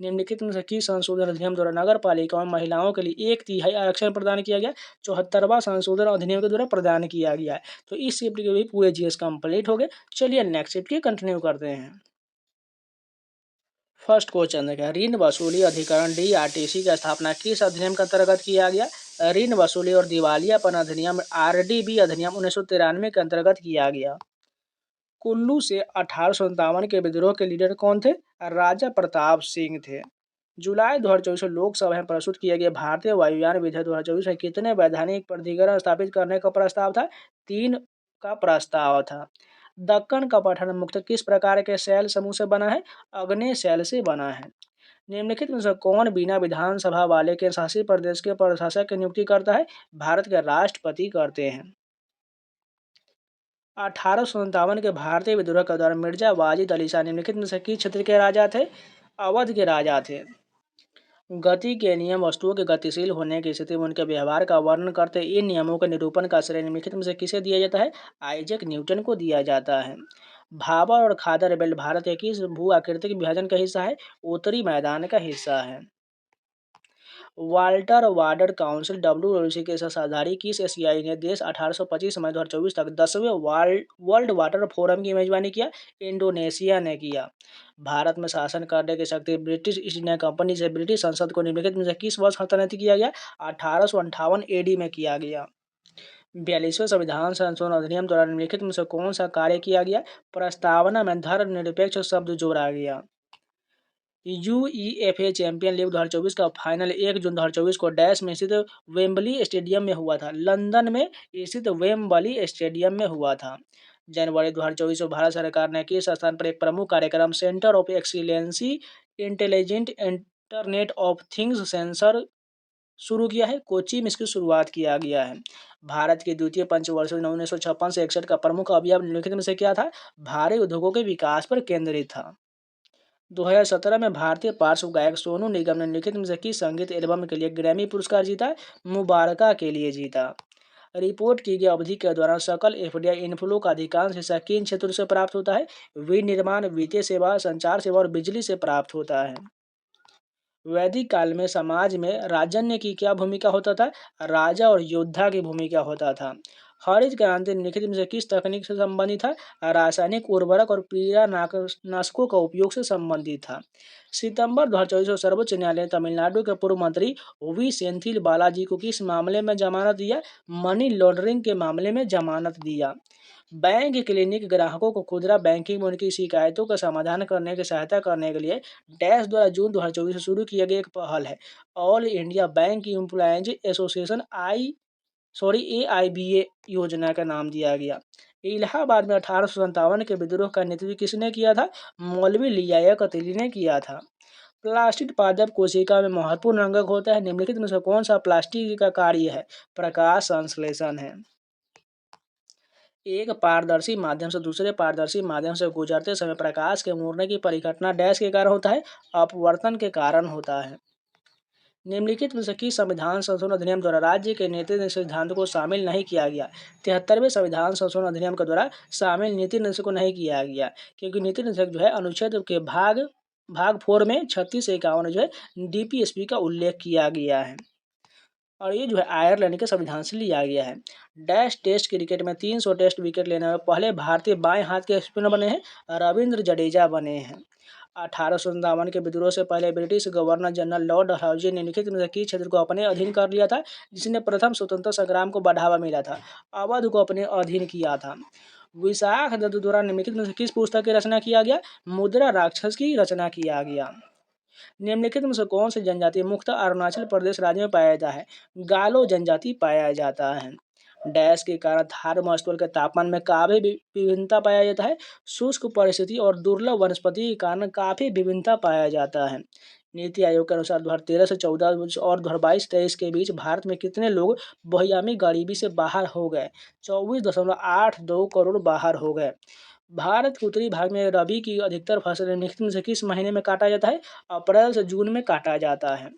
निम्नलिखित में से किस संशोधन अधिनियम द्वारा नगर पालिकाओं में महिलाओं के लिए 1/3 आरक्षण प्रदान किया गया? 74वां संशोधन अधिनियम के द्वारा प्रदान किया गया है। तो इस शिफ्ट के भी पूरे जीएस कंप्लीट हो गए। चलिए नेक्स्ट शिफ्ट की कंटिन्यू करते हैं। फर्स्ट क्वेश्चन देखा, ऋण वसूली अधिकरण डीआरटीसी की स्थापना किस अधिनियम के अंतर्गत किया गया? ऋण वसूली और दिवालियापन अधिनियम आरडीबी अधिनियम 1993 के अंतर्गत किया गया। कुल्लू से 1857 के विद्रोह के लीडर कौन थे? राजा प्रताप सिंह थे। जुलाई 2024 में लोकसभा में प्रस्तुत किए गए भारतीय वायुयान विधेयक 2024 में कितने वैधानिक प्राधिकरण स्थापित करने का प्रस्ताव था? 3 का प्रस्ताव था। दक्कन का पठान मुख्यतः किस प्रकार के शैल समूह से बना है? अग्नेय शैल से बना है। निम्नलिखित में से कौन बिना विधानसभा वाले केंद्र शासित प्रदेश के प्रशासक की नियुक्ति करता है? भारत के राष्ट्रपति करते हैं। 1857 के भारतीय विद्रोह के दौरान मिर्जा वाजिद अली शाह निम्नलिखित में से किस क्षेत्र के राजा थे? अवध के राजा थे। गति के नियम वस्तुओं के गतिशील होने की स्थिति में उनके व्यवहार का वर्णन करते इन नियमों के निरूपण का श्रेय निम्नलिखित में से किसे दिया जाता है? आइजैक न्यूटन को दिया जाता है। भाबर और खादर बेल्ट भारत के किस भू आकृतिक विभाजन का हिस्सा है? उत्तरी मैदान का हिस्सा है। वाल्टर वाटर काउंसिल WWC के सदस्यधारी किस एशियाई ने देश 1825 मई 2024 तक 10वें वर्ल्ड वाटर फोरम की मेजबानी किया? इंडोनेशिया ने किया। भारत में शासन करने की शक्ति ब्रिटिश ईस्ट इंडिया कंपनी से ब्रिटिश संसद को निम्नलिखित में से किस वर्ष हस्तांतरित किया गया? 1858 AD में किया गया। 42वें संविधान संशोधन अधिनियम द्वारा निम्नलिखित में से कौन सा कार्य किया गया? प्रस्तावना में धर्मनिरपेक्ष शब्द जोड़ा गया। यूईएफए चैंपियन लीग 2024 का फाइनल 1 जून 2024 को डैश में स्थित वेम्बली स्टेडियम में हुआ था। लंदन में स्थित वेम्बली स्टेडियम में हुआ था। जनवरी 2024 में भारत सरकार ने किस स्थान पर एक प्रमुख कार्यक्रम centre of excellency intelligent internet of things sensor शुरू किया है? कोच्चि में इसकी शुरुआत किया गया है। भारत के द्वितीय पंचवर्षीय 1956 से 61 का प्रमुख अभियान निम्नलिखित में से क्या था? भारी उद्योगों के विकास पर केंद्रित था। 2017 में भारतीय पार्श्व गायक सोनू निगम ने निम्नलिखित में से किस संगीत एल्बम के लिए ग्रैमी पुरस्कार जीता? मुबारका के लिए जीता। रिपोर्ट की गई अवधि के दौरान सकल एफडीआई इनफ्लो का अधिकांश हिस्सा किन क्षेत्रों से प्राप्त होता है? विनिर्माण, वित्तीय सेवा, संचार सेवा और बिजली से प्राप्त होता है। वैदिक काल में समाज में राजन्य की क्या भूमिका होता था? राजा और योद्धा की भूमिका होता था। हरित क्रांति निम्नलिखित में से किस तकनीक से संबंधित था? रासायनिक उर्वरक और कीटनाशकों का उपयोग से संबंधित था। सितंबर 2024 को सर्वोच्च न्यायालय ने तमिलनाडु के पूर्व मंत्री वी सेंथिल बालाजी को किस मामले में जमानत दिया? मनी लॉन्ड्रिंग के मामले में जमानत दिया। बैंक क्लिनिक ग्राहकों को खुदरा बैंकिंग में उनकी शिकायतों का समाधान करने की सहायता करने के लिए डैश द्वारा जून 2024 से शुरू किया गया एक पहल है। All India bank employees association AIBA योजना का नाम दिया गया। इलाहाबाद में 1857 के विद्रोह का नेतृत्व किसने किया था? मौलवी लियाकत अली ने किया था। प्लास्टिक पादप कोशिका में महत्वपूर्ण अंगक होता है। निम्नलिखित में से कौन सा प्लास्टिक का कार्य है? प्रकाश संश्लेषण है। एक पारदर्शी माध्यम से दूसरे पारदर्शी माध्यम से गुजरते समय प्रकाश के मुड़ने की परिघटना डैश के कारण होता है? अपवर्तन के कारण होता है। निम्नलिखित में से किस संविधान संशोधन अधिनियम द्वारा राज्य के नीति निर्देश सिद्धांत को शामिल नहीं किया गया? 73वें संविधान संशोधन अधिनियम के द्वारा शामिल नीति निर्देश को नहीं किया गया, क्योंकि नीति निर्देश जो है अनुच्छेद के भाग 4 में 36 से 51 जो है DPSP का उल्लेख किया गया है और ये जो है आयरलैंड के संविधान से लिया गया है। डैश टेस्ट क्रिकेट में 300 टेस्ट विकेट लेने वाले पहले भारतीय बाएं हाथ के स्पिनर बने हैं? रविंद्र जडेजा बने हैं। 1857 के विद्रोह से पहले British governor general Lord Dalhousie ने निम्नलिखित में से किस क्षेत्र को अपने अधीन कर लिया था, जिसने प्रथम स्वतंत्रता संग्राम को बढ़ावा मिला था? अवध को अपने अधीन किया था। विशाख दत्त द्वारा निम्नलिखित में से किस पुस्तक की रचना किया गया? मुद्रा राक्षस की रचना किया गया। निम्नलिखित में से कौन सी जनजाति मुख्यतः अरुणाचल प्रदेश राज्य में पाया जाता है? गालो जनजाति पाया जाता है। डैश के कारण थार मरुस्थल के तापमान में काफी विभिन्नता पाया जाता है? शुष्क परिस्थिति और दुर्लभ वनस्पति के कारण काफी विभिन्नता पाया जाता है। नीति आयोग के अनुसार 2013 से 14 और 2022-23 के बीच भारत में कितने लोग बहुआयामी गरीबी से बाहर हो गए? 24.82 करोड़ बाहर हो गए। भारत के उत्तरी भाग में रबी की अधिकतर फसल निम्नलिखित में से किस महीने में काटा जाता है? अप्रैल से जून में काटा जाता है।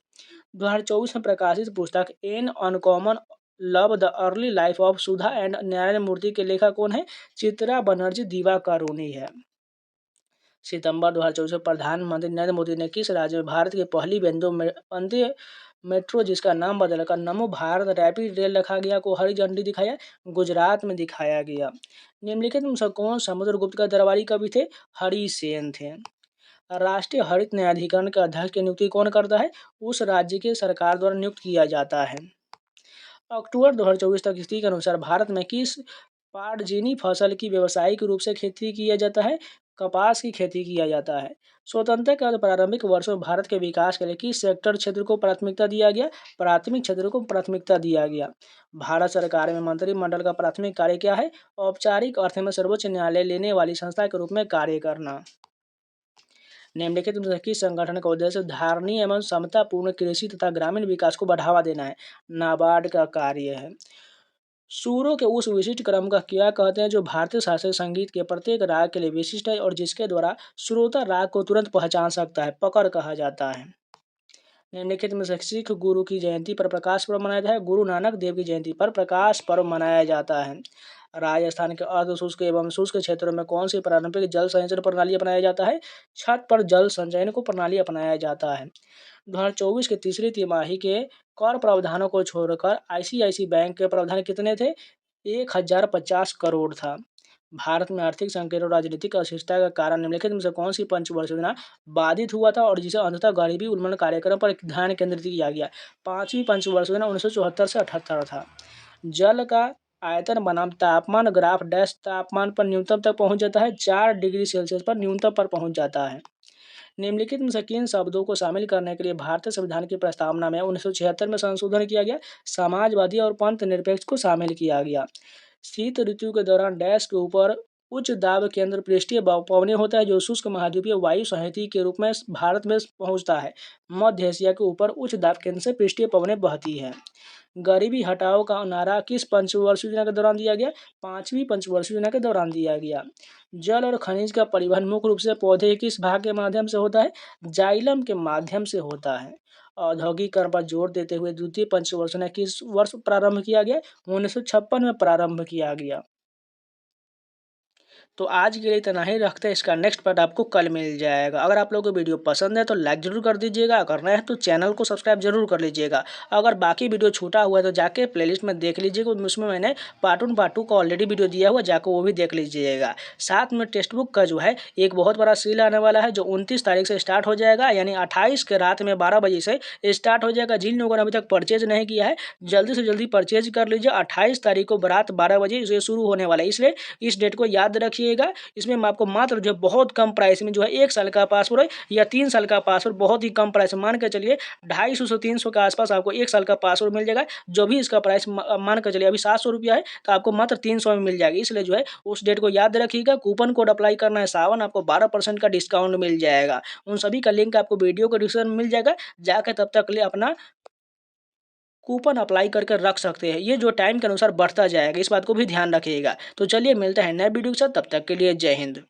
2024 में प्रकाशित पुस्तक an uncommon love the early life of Sudha and Narayan Murthy के लेखक कौन है? चित्रा बनर्जी दिवाकरुणी है। सितंबर 2024 में प्रधानमंत्री नरेंद्र मोदी ने किस राज्य में भारत की पहली वंदे मेट्रो जिसका नाम बदलकर नमो भारत रैपिड रेल रखा गया को हरी झंडी दिखाया? गुजरात में दिखाया गया। निम्नलिखित में से कौन समुद्रगुप्त का दरबारी कवि थे? हरिसेन थे। राष्ट्रीय हरित न्यायाधिकरण के अध्यक्ष की नियुक्ति कौन करता है? उस राज्य के सरकार द्वारा नियुक्त किया जाता है। अक्टूबर 2024 तक स्थिति के अनुसार भारत में किस पाटजीनी फसल की व्यावसायिक रूप से खेती किया जाता है? कपास की खेती किया जाता है। स्वतंत्रता के बाद प्रारंभिक वर्षों में भारत के विकास के लिए किस सेक्टर क्षेत्र को प्राथमिकता दिया गया? प्राथमिक क्षेत्र को प्राथमिकता दिया गया। भारत सरकार में मंत्रिमंडल का प्राथमिक कार्य क्या है? औपचारिक अर्थ में सर्वोच्च न्यायालय लेने वाली संस्था के रूप में कार्य करना। निम्नलिखित में से किस संगठन का उद्देश्य धारणीय एवं समतापूर्ण कृषि तथा ग्रामीण विकास को बढ़ावा देना है? नाबार्ड का कार्य है। सुरों के उस विशिष्ट क्रम का क्या कहते हैं जो भारतीय शास्त्रीय संगीत के प्रत्येक राग के लिए विशिष्ट है और जिसके द्वारा श्रोता राग को तुरंत पहचान सकता है? पकड़ कहा जाता है। निम्नलिखित में से सिख गुरु की जयंती पर प्रकाश पर्व मनाया जाता है? गुरु नानक देव की जयंती पर प्रकाश पर्व मनाया जाता है। राजस्थान के अर्ध शुष्क एवं शुष्क क्षेत्रों में कौन सी पारंपरिक जल संचयन प्रणाली अपनाया जाता है? छत पर जल संचयन को प्रणाली अपनाया जाता है। 2024 के तीसरी तिमाही के कर प्रावधानों को छोड़कर आईसीआईसीआई बैंक के प्रावधान कितने थे? 1050 करोड़ था। भारत में आर्थिक संकट और राजनीतिक अस्थिरता के कारण निम्नलिखित में से कौन सी पंचवर्षीय योजना बाधित हुआ था और जिसे अंततः गरीबी उन्मूलन कार्यक्रम पर ध्यान केंद्रित किया गया? पांचवी पंचवर्षीय योजना 1974 से 78 था। जल का आयतन बनाम तापमान ग्राफ डैश तापमान पर न्यूनतम तक पहुंच जाता है? 4 डिग्री सेल्सियस पर न्यूनतम पर पहुंच जाता है। निम्नलिखित में से किन शब्दों को शामिल करने के लिए भारतीय संविधान की प्रस्तावना में 1976 में संशोधन किया गया? समाजवादी और पंथ निरपेक्ष को शामिल किया गया। शीत ऋतु के दौरान डैश के ऊपर उच्च दाब केंद्र पृष्ठीय पवने होता है जो शुष्क महाद्वीपीय वायु संहति के रूप में भारत में पहुंचता है। मध्य एशिया के ऊपर उच्च दाब केंद्र से पृष्ठीय पवनें बहती हैं। गरीबी हटाओ का नारा किस पंचवर्षीय योजना के दौरान दिया गया? पांचवी पंचवर्षीय योजना के दौरान दिया गया। जल और खनिज का परिवहन मुख्य रूप से पौधे के किस भाग के माध्यम से होता है? जाइलम के माध्यम से होता है। औद्योगिकरण पर जोर देते हुए द्वितीय पंचवर्षीय योजना किस वर्ष प्रारंभ किया गया? 1956 में प्रारंभ किया गया। तो आज के लिए इतना ही रखते हैं। इसका नेक्स्ट पार्ट आपको कल मिल जाएगा। अगर आप लोगों को वीडियो पसंद है तो लाइक जरूर कर दीजिएगा, अगर नया है तो चैनल को सब्सक्राइब जरूर कर लीजिएगा। अगर बाकी वीडियो छूटा हुआ है तो जाके प्लेलिस्ट में देख लीजिएगा, उसमें मैंने पार्ट 1 पार्ट 2 का ऑलरेडी वीडियो दिया हुआ, जाकर वो भी देख लीजिएगा। साथ में टेक्स्ट बुक का जो है एक बहुत बड़ा सेल आने वाला है जो 29 तारीख से स्टार्ट हो जाएगा, यानी 28 के रात में 12 बजे से स्टार्ट हो जाएगा। जिन लोगों ने अभी तक परचेज नहीं किया है जल्दी से जल्दी परचेज कर लीजिए। 28 तारीख को रात 12 बजे इसे शुरू होने वाला है, इसलिए इस डेट को याद रखिएगा। इसमें आपको मात्र जो बहुत कम प्राइस में जो है 1 साल का पासवर्ड या 3 साल का पासवर्ड बहुत ही कम प्राइस में मान के चलिए 250 से 300 के आसपास आपको 1 साल का पासवर्ड मिल जाएगा। जो भी इसका प्राइस मान के चलिए अभी 700 रुपया है तो आपको मात्र 300 में मिल जाएगी। इसलिए जो है उस डेट को याद रखिएगा। कूपन कोड अप्लाई करना है सावन, आपको 12% का डिस्काउंट मिल जाएगा। उन सभी का लिंक आपको वीडियो को डिस्क्रिप्शन में मिल जाएगा, जाकर तब तक के लिए अपना कूपन अप्लाई करके रख सकते हैं। ये जो टाइम के अनुसार बढ़ता जाएगा, इस बात को भी ध्यान रखिएगा। तो चलिए मिलते हैं नए वीडियो के साथ, तब तक के लिए जय हिंद।